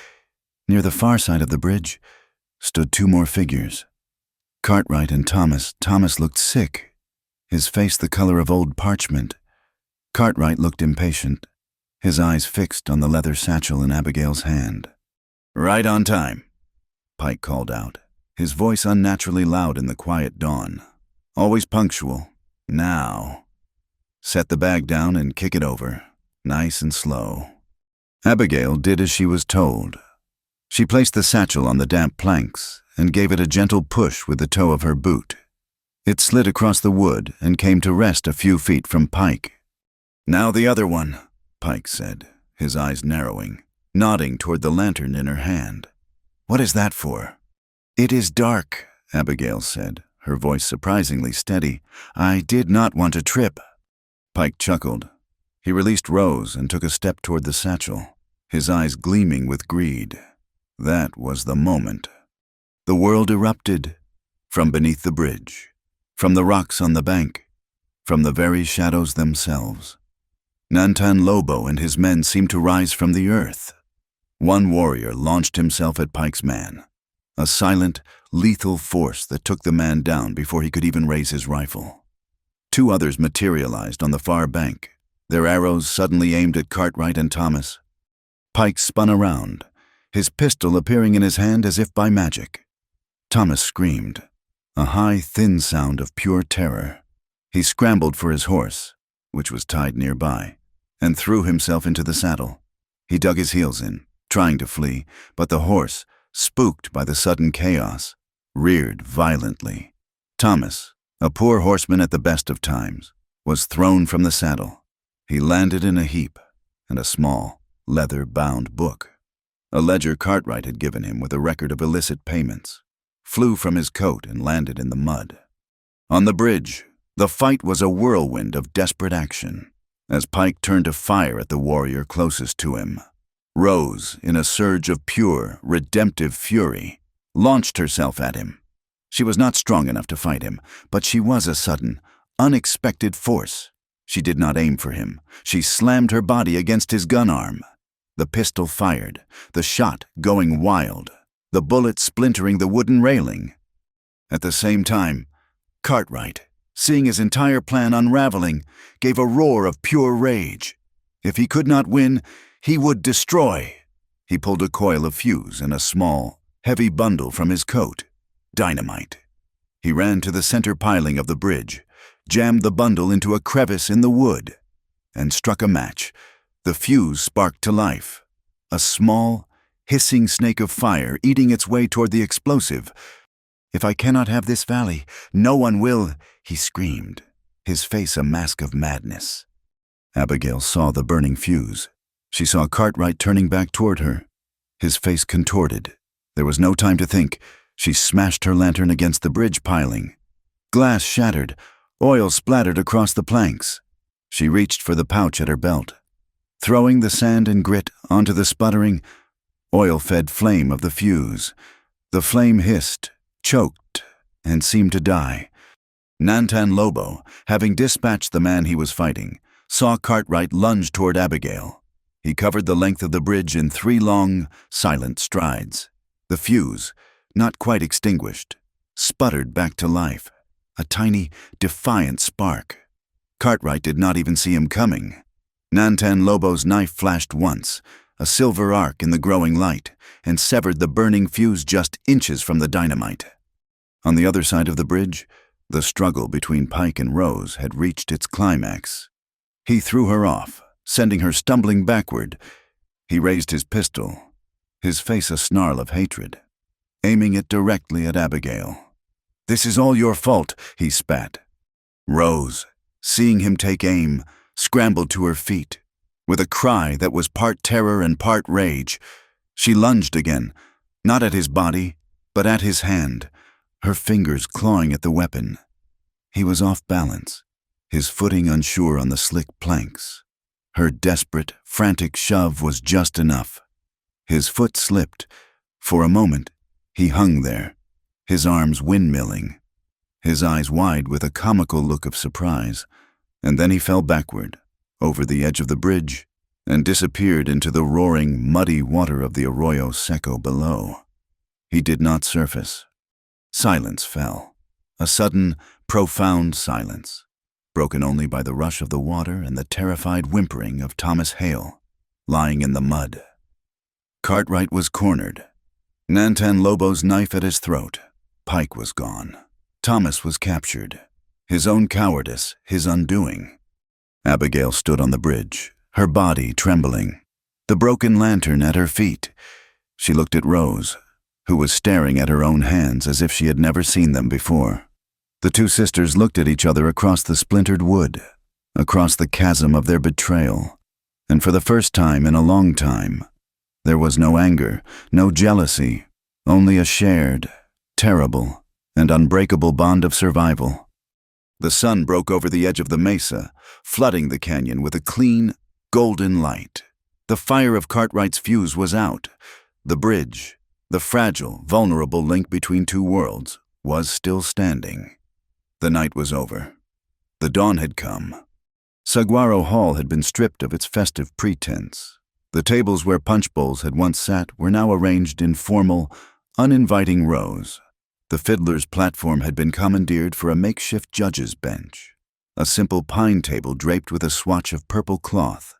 near the far side of the bridge, stood 2 more figures. Cartwright and Thomas. Thomas looked sick, his face the color of old parchment. Cartwright looked impatient, his eyes fixed on the leather satchel in Abigail's hand. "Right on time," Pike called out, his voice unnaturally loud in the quiet dawn. "Always punctual. Now, set the bag down and kick it over, nice and slow." Abigail did as she was told. She placed the satchel on the damp planks and gave it a gentle push with the toe of her boot. It slid across the wood and came to rest a few feet from Pike. "Now the other one," Pike said, his eyes narrowing, nodding toward the lantern in her hand. "What is that for?" "It is dark," Abigail said, her voice surprisingly steady. "I did not want to trip." Pike chuckled. He released Rose and took a step toward the satchel, his eyes gleaming with greed. That was the moment. The world erupted from beneath the bridge. from the rocks on the bank, from the very shadows themselves. Nantan Lobo and his men seemed to rise from the earth. One warrior launched himself at Pike's man, a silent, lethal force that took the man down before he could even raise his rifle. Two others materialized on the far bank, their arrows suddenly aimed at Cartwright and Thomas. Pike spun around, his pistol appearing in his hand as if by magic. Thomas screamed, a high, thin sound of pure terror. He scrambled for his horse, which was tied nearby, and threw himself into the saddle. He dug his heels in, trying to flee, but the horse, spooked by the sudden chaos, reared violently. Thomas, a poor horseman at the best of times, was thrown from the saddle. He landed in a heap, and a small, leather-bound book, a ledger Cartwright had given him with a record of illicit payments, flew from his coat and landed in the mud. On the bridge, the fight was a whirlwind of desperate action, as Pike turned to fire at the warrior closest to him. Rose, in a surge of pure, redemptive fury, launched herself at him. She was not strong enough to fight him, but she was a sudden, unexpected force. She did not aim for him. She slammed her body against his gun arm. The pistol fired, the shot going wild, the bullet splintering the wooden railing. At the same time, Cartwright, seeing his entire plan unraveling, gave a roar of pure rage. If he could not win, he would destroy. He pulled a coil of fuse and a small, heavy bundle from his coat. Dynamite. He ran to the center piling of the bridge, jammed the bundle into a crevice in the wood, and struck a match. The fuse sparked to life. A small, hissing snake of fire eating its way toward the explosive. "If I cannot have this valley, no one will," he screamed, his face a mask of madness. Abigail saw the burning fuse. She saw Cartwright turning back toward her, his face contorted. There was no time to think. She smashed her lantern against the bridge piling. Glass shattered, oil splattered across the planks. She reached for the pouch at her belt. Throwing the sand and grit onto the sputtering, oil-fed flame of the fuse, the flame hissed, choked, and seemed to die. Nantan Lobo, having dispatched the man he was fighting, saw Cartwright lunge toward Abigail. He covered the length of the bridge in 3 long, silent strides. The fuse, not quite extinguished, sputtered back to life, a tiny, defiant spark. Cartwright did not even see him coming. Nantan Lobo's knife flashed once, a silver arc in the growing light, and severed the burning fuse just inches from the dynamite. On the other side of the bridge, the struggle between Pike and Rose had reached its climax. He threw her off, sending her stumbling backward. He raised his pistol, his face a snarl of hatred, aiming it directly at Abigail. "This is all your fault," he spat. Rose, seeing him take aim, scrambled to her feet. With a cry that was part terror and part rage, she lunged again, not at his body, but at his hand, her fingers clawing at the weapon. He was off balance, his footing unsure on the slick planks. Her desperate, frantic shove was just enough. His foot slipped. For a moment, he hung there, his arms windmilling, his eyes wide with a comical look of surprise, and then he fell backward, over the edge of the bridge, and disappeared into the roaring, muddy water of the Arroyo Seco below. He did not surface. Silence fell, a sudden, profound silence, broken only by the rush of the water and the terrified whimpering of Thomas Hale, lying in the mud. Cartwright was cornered. Nantan Lobo's knife at his throat. Pike was gone. Thomas was captured. His own cowardice, his undoing. Abigail stood on the bridge, her body trembling, the broken lantern at her feet. She looked at Rose, who was staring at her own hands as if she had never seen them before. The two sisters looked at each other across the splintered wood, across the chasm of their betrayal, and for the first time in a long time, there was no anger, no jealousy, only a shared, terrible, and unbreakable bond of survival. The sun broke over the edge of the mesa, flooding the canyon with a clean, golden light. The fire of Cartwright's fuse was out. The bridge, the fragile, vulnerable link between two worlds, was still standing. The night was over. The dawn had come. Saguaro Hall had been stripped of its festive pretense. The tables where punch bowls had once sat were now arranged in formal, uninviting rows. The fiddler's platform had been commandeered for a makeshift judge's bench, a simple pine table draped with a swatch of purple cloth.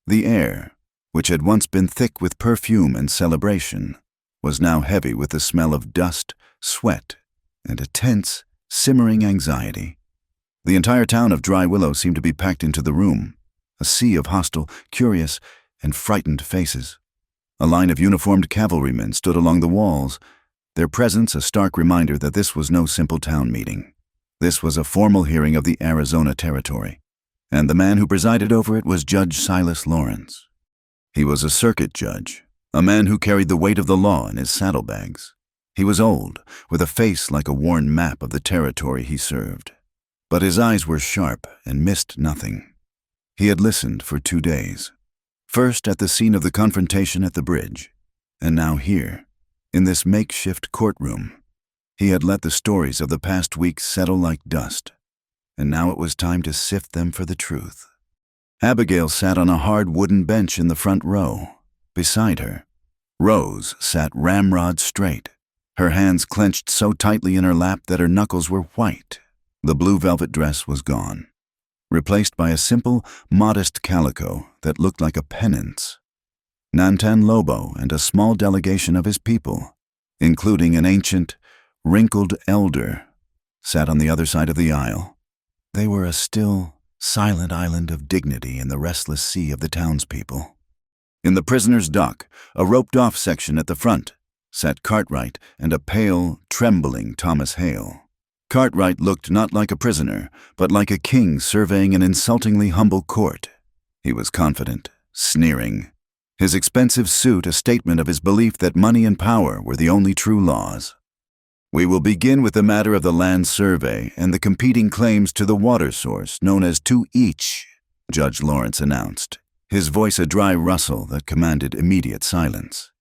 The air, which had once been thick with perfume and celebration, was now heavy with the smell of dust, sweat, and a tense, simmering anxiety. The entire town of Dry Willow seemed to be packed into the room, a sea of hostile, curious, and frightened faces. A line of uniformed cavalrymen stood along the walls, their presence a stark reminder that this was no simple town meeting. This was a formal hearing of the Arizona Territory, and the man who presided over it was Judge Silas Lawrence. He was a circuit judge, a man who carried the weight of the law in his saddlebags. He was old, with a face like a worn map of the territory he served. But his eyes were sharp and missed nothing. He had listened for 2 days. First at the scene of the confrontation at the bridge, and now here, in this makeshift courtroom. He had let the stories of the past weeks settle like dust, and now it was time to sift them for the truth. Abigail sat on a hard wooden bench in the front row. Beside her, Rose sat ramrod straight, her hands clenched so tightly in her lap that her knuckles were white. The blue velvet dress was gone, replaced by a simple, modest calico that looked like a penance. Nantan Lobo and a small delegation of his people, including an ancient, wrinkled elder, sat on the other side of the aisle. They were a still, silent island of dignity in the restless sea of the townspeople. In the prisoner's dock, a roped-off section at the front, sat Cartwright and a pale, trembling Thomas Hale. Cartwright looked not like a prisoner, but like a king surveying an insultingly humble court. He was confident, sneering, his expensive suit a statement of his belief that money and power were the only true laws. "We will begin with the matter of the land survey and the competing claims to the water source known as To Each," Judge Lawrence announced, his voice a dry rustle that commanded immediate silence.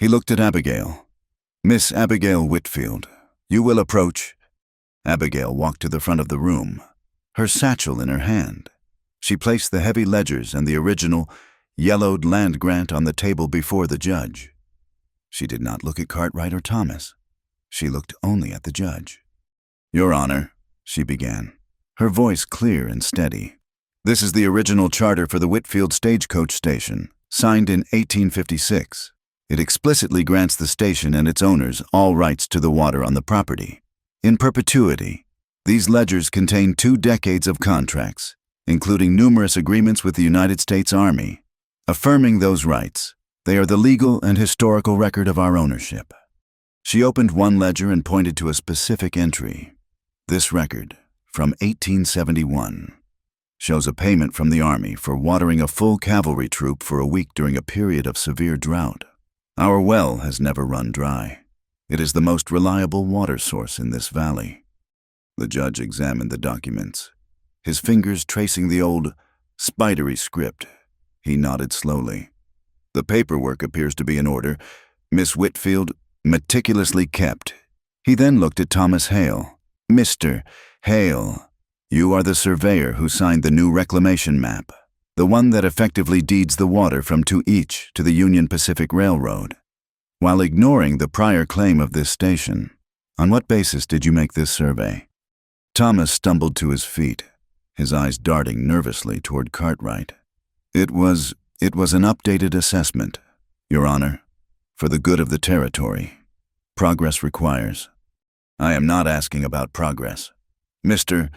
He looked at Abigail. "Miss Abigail Whitfield, you will approach." Abigail walked to the front of the room, her satchel in her hand. She placed the heavy ledgers and the original, yellowed land grant on the table before the judge. She did not look at Cartwright or Thomas. She looked only at the judge. "Your Honor," she began, her voice clear and steady. "This is the original charter for the Whitfield Stagecoach Station, signed in 1856. It explicitly grants the station and its owners all rights to the water on the property. In perpetuity, these ledgers contain 2 decades of contracts, including numerous agreements with the United States Army. Affirming those rights, they are the legal and historical record of our ownership." She opened one ledger and pointed to a specific entry. This record, from 1871, shows a payment from the Army for watering a full cavalry troop for a week during a period of severe drought. Our well has never run dry. It is the most reliable water source in this valley. The judge examined the documents, his fingers tracing the old, spidery script. He nodded slowly. "The paperwork appears to be in order. Miss Whitfield, meticulously kept." He then looked at Thomas Hale. "Mr. Hale, you are the surveyor who signed the new reclamation map, the one that effectively deeds the water from To Each to the Union Pacific Railroad. While ignoring the prior claim of this station, on what basis did you make this survey?" Thomas stumbled to his feet, his eyes darting nervously toward Cartwright. It was an updated assessment, Your Honor, for the good of the territory. Progress requires." "I am not asking about progress." "Mr.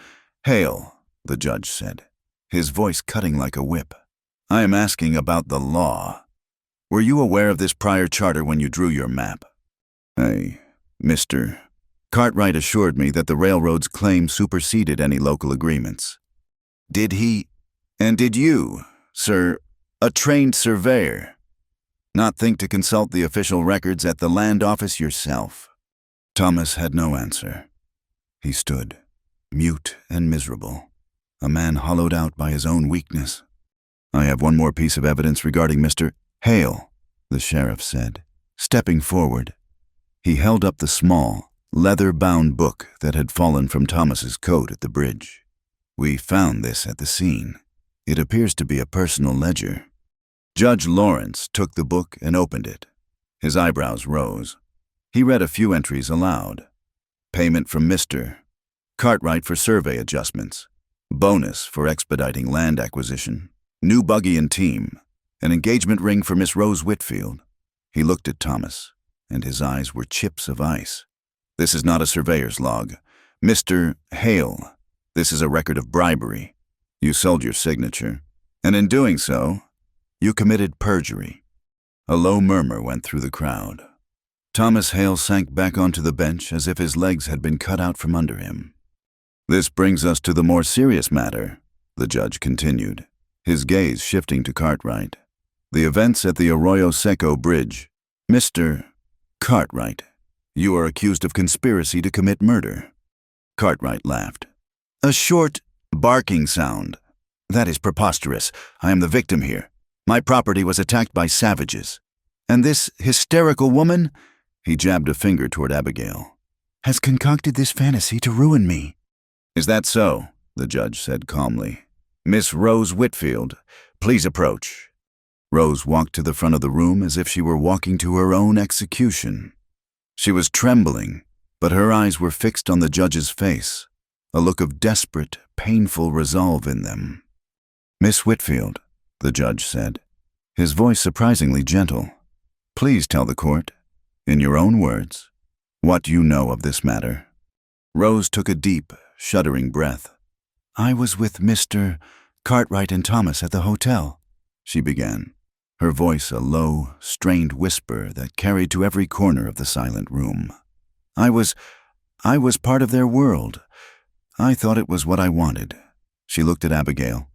Hale," the judge said, his voice cutting like a whip, "I am asking about the law. Were you aware of this prior charter when you drew your map?" Mr. Cartwright assured me that the railroad's claim superseded any local agreements." "Did he? And did you, sir, a trained surveyor, not think to consult the official records at the land office yourself?" Thomas had no answer. He stood, mute and miserable, a man hollowed out by his own weakness. "I have one more piece of evidence regarding Mr. Hale," the sheriff said, stepping forward. He held up the small, leather-bound book that had fallen from Thomas's coat at the bridge. "We found this at the scene. It appears to be a personal ledger." Judge Lawrence took the book and opened it. His eyebrows rose. He read a few entries aloud. Payment from Mr. Cartwright for survey adjustments. Bonus for expediting land acquisition. New buggy and team. An engagement ring for Miss Rose Whitfield. He looked at Thomas, and his eyes were chips of ice. "This is not a surveyor's log. Mr. Hale, this is a record of bribery. You sold your signature, and in doing so, you committed perjury." A low murmur went through the crowd. Thomas Hale sank back onto the bench as if his legs had been cut out from under him. "This brings us to the more serious matter," the judge continued, his gaze shifting to Cartwright. "The events at the Arroyo Seco Bridge. Mr. Cartwright, you are accused of conspiracy to commit murder." Cartwright laughed. "A short, barking sound. That is preposterous. I am the victim here. My property was attacked by savages. And this hysterical woman," he jabbed a finger toward Abigail, "has concocted this fantasy to ruin me." "Is that so?" the judge said calmly. "Miss Rose Whitfield, please approach." Rose walked to the front of the room as if she were walking to her own execution. She was trembling, but her eyes were fixed on the judge's face, a look of desperate, painful resolve in them. "Miss Whitfield," the judge said, his voice surprisingly gentle, "please tell the court, in your own words, what you know of this matter." Rose took a deep, shuddering breath. "I was with Mr. Cartwright and Thomas at the hotel," she began, her voice a low, strained whisper that carried to every corner of the silent room. I was part of their world. I thought it was what I wanted." She looked at Abigail,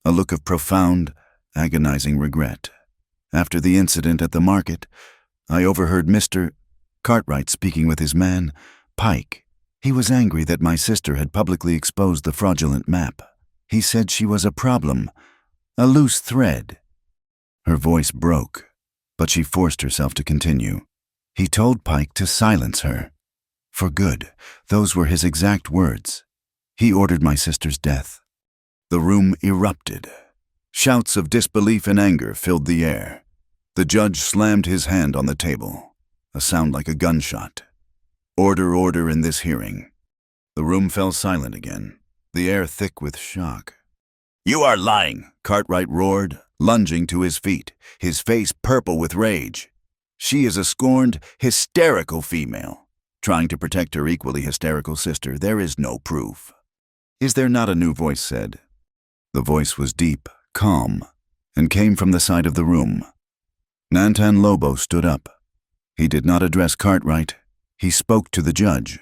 a look of profound, agonizing regret. "After the incident at the market, I overheard Mr. Cartwright speaking with his man, Pike. He was angry that my sister had publicly exposed the fraudulent map. He said she was a problem, a loose thread." Her voice broke, but she forced herself to continue. "He told Pike to silence her. For good, those were his exact words. He ordered my sister's death." The room erupted. Shouts of disbelief and anger filled the air. The judge slammed his hand on the table, a sound like a gunshot. "Order, order in this hearing." The room fell silent again, the air thick with shock. "You are lying," Cartwright roared, lunging to his feet, his face purple with rage. "She is a scorned, hysterical female, trying to protect her equally hysterical sister. There is no proof." "Is there not?" a new voice said. The voice was deep, calm, and came from the side of the room. Nantan Lobo stood up. He did not address Cartwright. He spoke to the judge.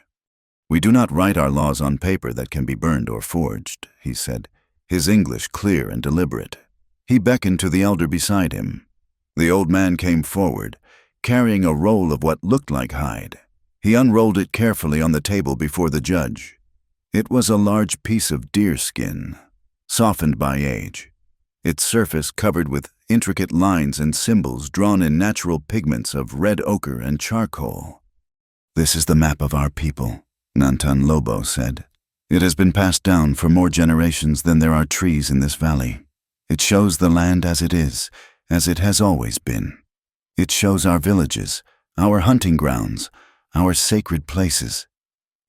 "We do not write our laws on paper that can be burned or forged," he said, his English clear and deliberate. He beckoned to the elder beside him. The old man came forward, carrying a roll of what looked like hide. He unrolled it carefully on the table before the judge. It was a large piece of deer skin, softened by age, its surface covered with intricate lines and symbols drawn in natural pigments of red ochre and charcoal. "This is the map of our people," Nantan Lobo said. "It has been passed down for more generations than there are trees in this valley. It shows the land as it is, as it has always been. It shows our villages, our hunting grounds, our sacred places."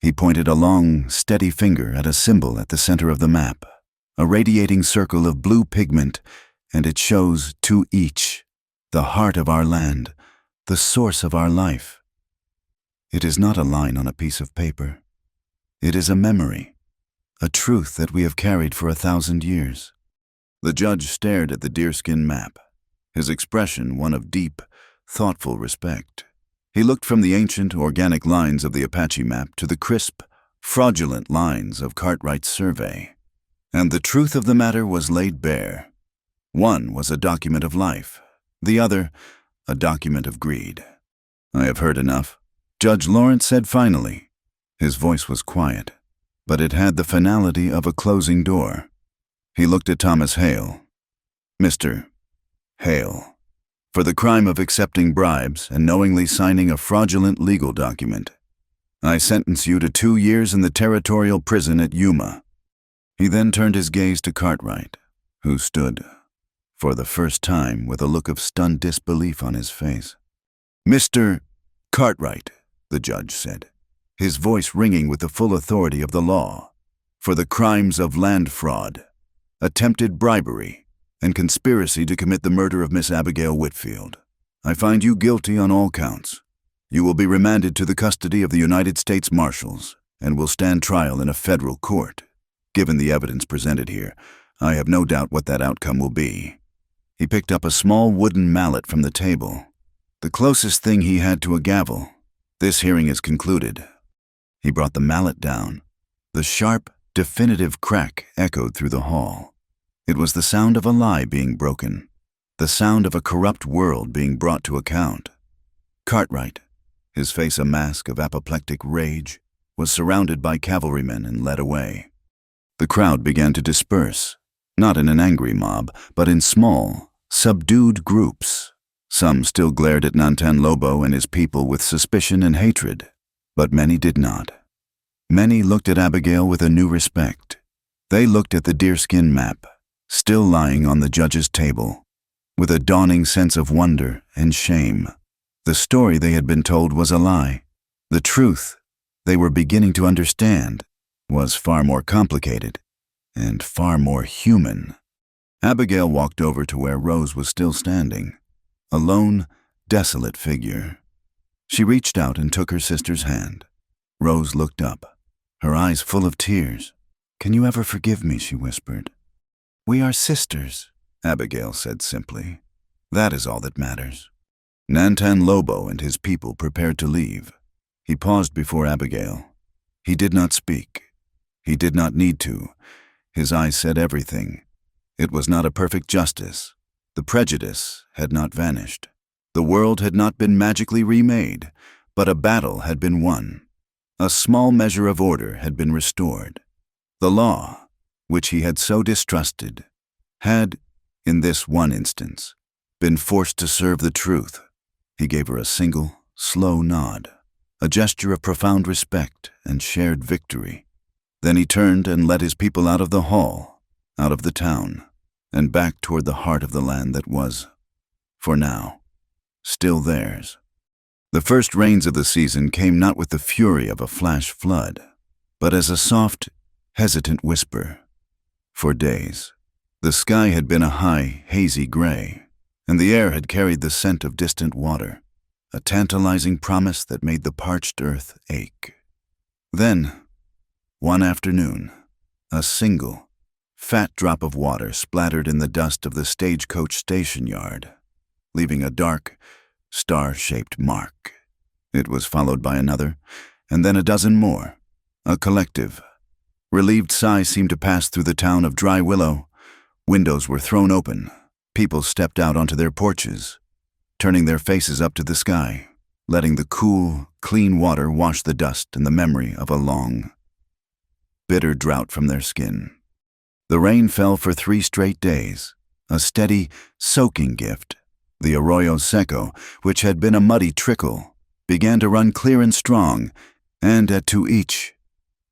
He pointed a long, steady finger at a symbol at the center of the map, a radiating circle of blue pigment, and it shows to each the heart of our land, the source of our life. It is not a line on a piece of paper. It is a memory, a truth that we have carried for 1,000 years. The judge stared at the deerskin map, his expression one of deep, thoughtful respect. He looked from the ancient, organic lines of the Apache map to the crisp, fraudulent lines of Cartwright's survey. And the truth of the matter was laid bare. One was a document of life, the other a document of greed. "I have heard enough," Judge Lawrence said finally. His voice was quiet, but it had the finality of a closing door. He looked at Thomas Hale. "Mr. Hale, for the crime of accepting bribes and knowingly signing a fraudulent legal document, I sentence you to 2 years in the territorial prison at Yuma." He then turned his gaze to Cartwright, who stood, for the first time, with a look of stunned disbelief on his face. "Mr. Cartwright," the judge said, his voice ringing with the full authority of the law, "for the crimes of land fraud, attempted bribery, and conspiracy to commit the murder of Miss Abigail Whitfield, I find you guilty on all counts. You will be remanded to the custody of the United States Marshals and will stand trial in a federal court. Given the evidence presented here, I have no doubt what that outcome will be." He picked up a small wooden mallet from the table, the closest thing he had to a gavel. "This hearing is concluded." He brought the mallet down. The sharp, definitive crack echoed through the hall. It was the sound of a lie being broken, the sound of a corrupt world being brought to account. Cartwright, his face a mask of apoplectic rage, was surrounded by cavalrymen and led away. The crowd began to disperse, not in an angry mob, but in small, subdued groups. Some still glared at Nantan Lobo and his people with suspicion and hatred, but many did not. Many looked at Abigail with a new respect. They looked at the deerskin map, still lying on the judge's table, with a dawning sense of wonder and shame. The story they had been told was a lie. The truth they were beginning to understand was far more complicated and far more human. Abigail walked over to where Rose was still standing, a lone, desolate figure. She reached out and took her sister's hand. Rose looked up, her eyes full of tears. "Can you ever forgive me?" she whispered. "We are sisters," Abigail said simply. "That is all that matters." Nantan Lobo and his people prepared to leave. He paused before Abigail. He did not speak. He did not need to. His eyes said everything. It was not a perfect justice. The prejudice had not vanished. The world had not been magically remade, but a battle had been won. A small measure of order had been restored. The law, which he had so distrusted, had, in this one instance, been forced to serve the truth. He gave her a single, slow nod, a gesture of profound respect and shared victory. Then he turned and led his people out of the hall, out of the town, and back toward the heart of the land that was, for now, still theirs. The first rains of the season came not with the fury of a flash flood, but as a soft, hesitant whisper. For days, the sky had been a high, hazy gray, and the air had carried the scent of distant water, a tantalizing promise that made the parched earth ache. Then, one afternoon, a single, fat drop of water splattered in the dust of the stagecoach station yard, leaving a dark, star-shaped mark. It was followed by another, and then a dozen more. A collective, relieved sigh seemed to pass through the town of Dry Willow. Windows were thrown open. People stepped out onto their porches, turning their faces up to the sky, letting the cool, clean water wash the dust and the memory of a long, bitter drought from their skin. The rain fell for 3 straight days, a steady, soaking gift. The arroyo seco, which had been a muddy trickle, began to run clear and strong, and to each,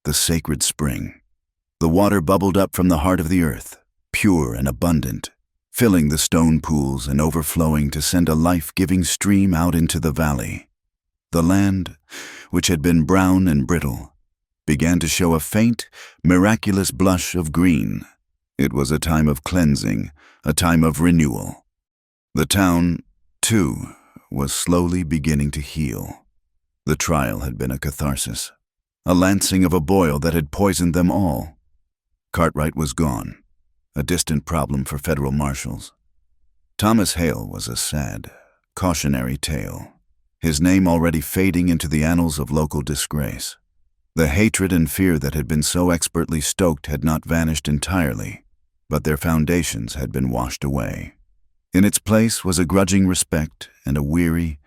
the sacred spring. The water bubbled up from the heart of the earth, pure and abundant, filling the stone pools and overflowing to send a life-giving stream out into the valley. The land, which had been brown and brittle, began to show a faint, miraculous blush of green. It was a time of cleansing, a time of renewal. The town, too, was slowly beginning to heal. The trial had been a catharsis, a lancing of a boil that had poisoned them all. Cartwright was gone, a distant problem for federal marshals. Thomas Hale was a sad, cautionary tale, his name already fading into the annals of local disgrace. The hatred and fear that had been so expertly stoked had not vanished entirely, but their foundations had been washed away. In its place was a grudging respect and a weary,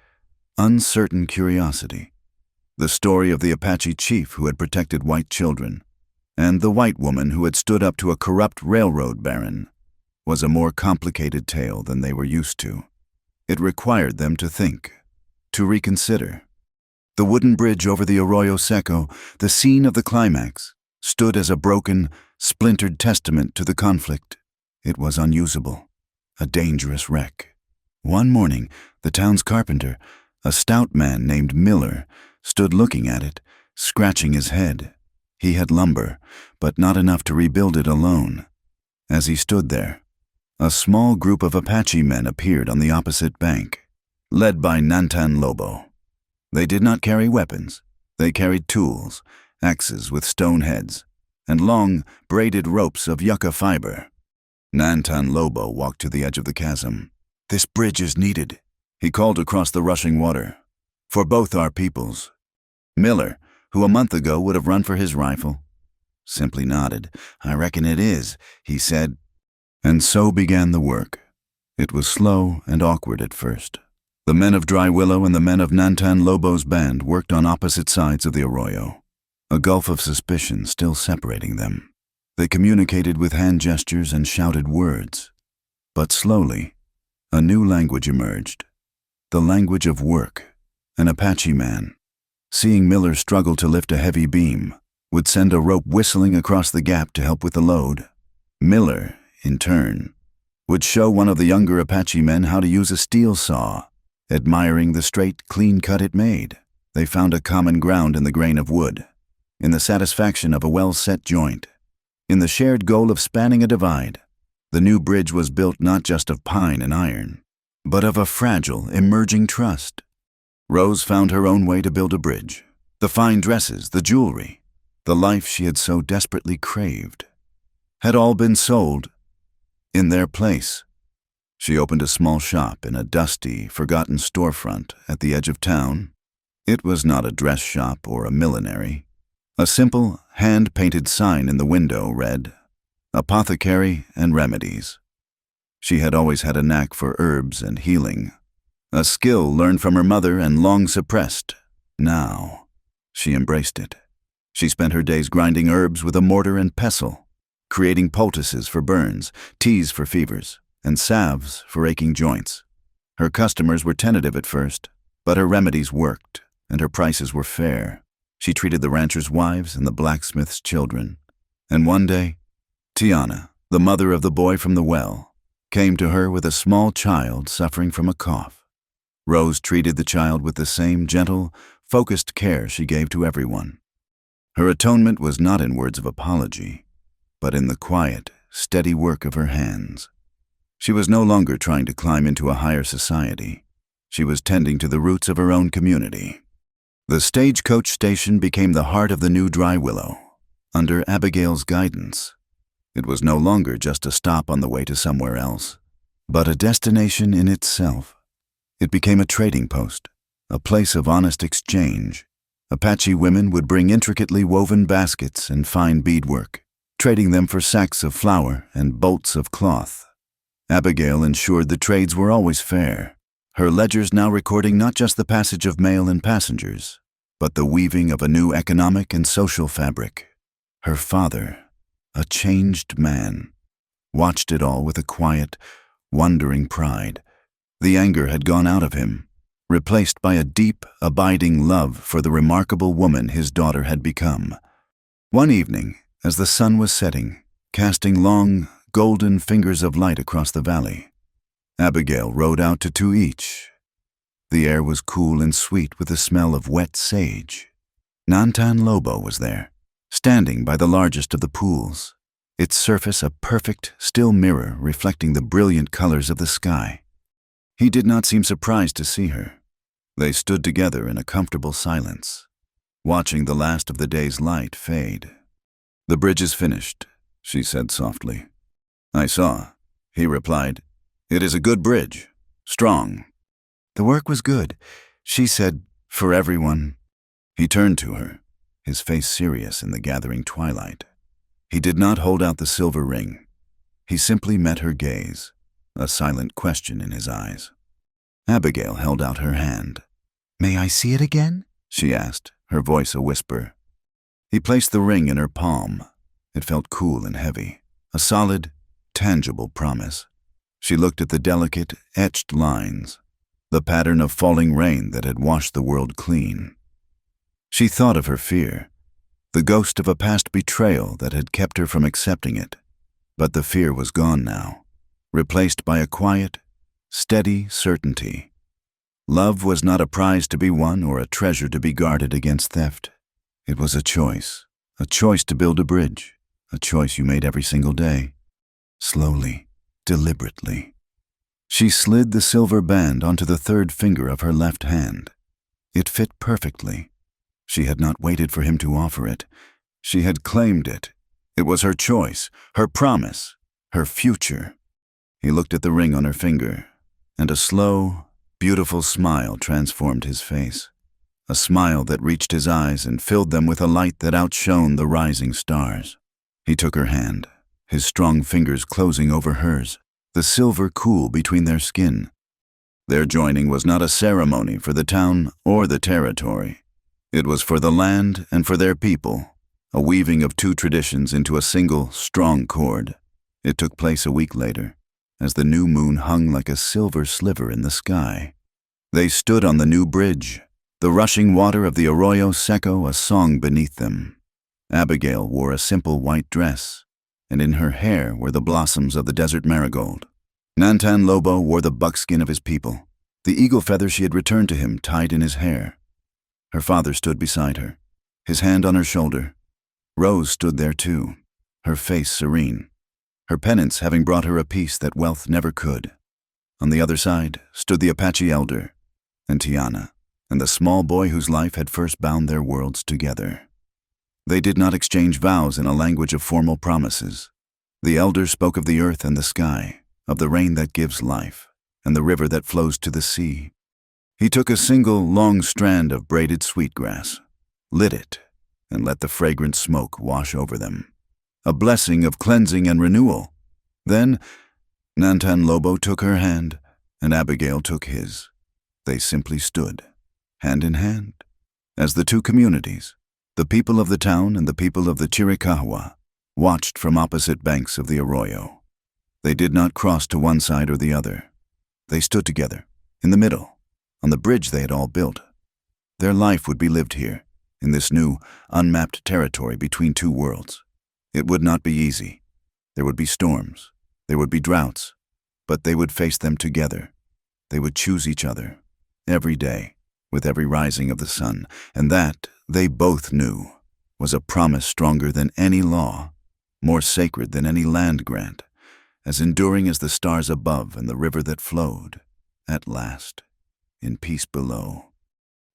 uncertain curiosity. The story of the Apache chief who had protected white children, and the white woman who had stood up to a corrupt railroad baron, was a more complicated tale than they were used to. It required them to think, to reconsider. The wooden bridge over the Arroyo Seco, the scene of the climax, stood as a broken, splintered testament to the conflict. It was unusable, a dangerous wreck. One morning, the town's carpenter, a stout man named Miller, stood looking at it, scratching his head. He had lumber, but not enough to rebuild it alone. As he stood there, a small group of Apache men appeared on the opposite bank, led by Nantan Lobo. They did not carry weapons. They carried tools, axes with stone heads, and long, braided ropes of yucca fiber. Nantan Lobo walked to the edge of the chasm. "This bridge is needed," he called across the rushing water, "for both our peoples." Miller, who a month ago would have run for his rifle, simply nodded. "I reckon it is," he said. And so began the work. It was slow and awkward at first. The men of Dry Willow and the men of Nantan Lobo's band worked on opposite sides of the arroyo, a gulf of suspicion still separating them. They communicated with hand gestures and shouted words. But slowly, a new language emerged, the language of work. An Apache man, seeing Miller struggle to lift a heavy beam, would send a rope whistling across the gap to help with the load. Miller, in turn, would show one of the younger Apache men how to use a steel saw. Admiring the straight, clean cut it made, they found a common ground in the grain of wood, in the satisfaction of a well-set joint, in the shared goal of spanning a divide. The new bridge was built not just of pine and iron, but of a fragile, emerging trust. Rose found her own way to build a bridge. The fine dresses, the jewelry, the life she had so desperately craved, had all been sold in their place. She opened a small shop in a dusty, forgotten storefront at the edge of town. It was not a dress shop or a millinery. A simple, hand-painted sign in the window read, "Apothecary and Remedies." She had always had a knack for herbs and healing, a skill learned from her mother and long suppressed. Now, she embraced it. She spent her days grinding herbs with a mortar and pestle, creating poultices for burns, teas for fevers, and salves for aching joints. Her customers were tentative at first, but her remedies worked, and her prices were fair. She treated the ranchers' wives and the blacksmiths' children. And one day, Tiana, the mother of the boy from the well, came to her with a small child suffering from a cough. Rose treated the child with the same gentle, focused care she gave to everyone. Her atonement was not in words of apology, but in the quiet, steady work of her hands. She was no longer trying to climb into a higher society. She was tending to the roots of her own community. The stagecoach station became the heart of the new Dry Willow, under Abigail's guidance. It was no longer just a stop on the way to somewhere else, but a destination in itself. It became a trading post, a place of honest exchange. Apache women would bring intricately woven baskets and fine beadwork, trading them for sacks of flour and bolts of cloth. Abigail ensured the trades were always fair, her ledgers now recording not just the passage of mail and passengers, but the weaving of a new economic and social fabric. Her father, a changed man, watched it all with a quiet, wondering pride. The anger had gone out of him, replaced by a deep, abiding love for the remarkable woman his daughter had become. One evening, as the sun was setting, casting long, golden fingers of light across the valley, Abigail rode out to two each. The air was cool and sweet with the smell of wet sage. Nantan Lobo was there, standing by the largest of the pools, its surface a perfect, still mirror reflecting the brilliant colors of the sky. He did not seem surprised to see her. They stood together in a comfortable silence, watching the last of the day's light fade. "The bridge is finished," she said softly. "I saw," he replied. "It is a good bridge, strong." "The work was good," she said, "for everyone." He turned to her, his face serious in the gathering twilight. He did not hold out the silver ring. He simply met her gaze, a silent question in his eyes. Abigail held out her hand. "May I see it again?" she asked, her voice a whisper. He placed the ring in her palm. It felt cool and heavy, a solid, tangible promise. She looked at the delicate, etched lines, the pattern of falling rain that had washed the world clean. She thought of her fear, the ghost of a past betrayal that had kept her from accepting it. But the fear was gone now, replaced by a quiet, steady certainty. Love was not a prize to be won or a treasure to be guarded against theft. It was a choice to build a bridge, a choice you made every single day, slowly, deliberately. She slid the silver band onto the third finger of her left hand. It fit perfectly. She had not waited for him to offer it. She had claimed it. It was her choice, her promise, her future. He looked at the ring on her finger, and a slow, beautiful smile transformed his face. A smile that reached his eyes and filled them with a light that outshone the rising stars. He took her hand, his strong fingers closing over hers, the silver cool between their skin. Their joining was not a ceremony for the town or the territory. It was for the land and for their people, a weaving of two traditions into a single, strong cord. It took place a week later, as the new moon hung like a silver sliver in the sky. They stood on the new bridge, the rushing water of the Arroyo Seco a song beneath them. Abigail wore a simple white dress, and in her hair were the blossoms of the desert marigold. Nantan Lobo wore the buckskin of his people, the eagle feather she had returned to him tied in his hair. Her father stood beside her, his hand on her shoulder. Rose stood there too, her face serene, her penance having brought her a peace that wealth never could. On the other side stood the Apache elder, and Tiana, and the small boy whose life had first bound their worlds together. They did not exchange vows in a language of formal promises. The elder spoke of the earth and the sky, of the rain that gives life, and the river that flows to the sea. He took a single long strand of braided sweetgrass, lit it, and let the fragrant smoke wash over them. A blessing of cleansing and renewal. Then Nantan Lobo took her hand, and Abigail took his. They simply stood, hand in hand, as the two communities, the people of the town and the people of the Chiricahua, watched from opposite banks of the arroyo. They did not cross to one side or the other. They stood together, in the middle, on the bridge they had all built. Their life would be lived here, in this new, unmapped territory between two worlds. It would not be easy. There would be storms. There would be droughts. But they would face them together. They would choose each other, every day, with every rising of the sun. And that, they both knew, was a promise stronger than any law, more sacred than any land grant, as enduring as the stars above and the river that flowed, at last, in peace below.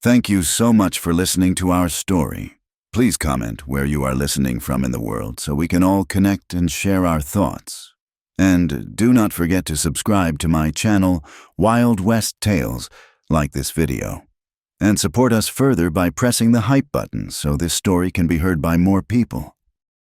Thank you so much for listening to our story. Please comment where you are listening from in the world so we can all connect and share our thoughts. And do not forget to subscribe to my channel, Wild West Tales, like this video. And support us further by pressing the hype button so this story can be heard by more people.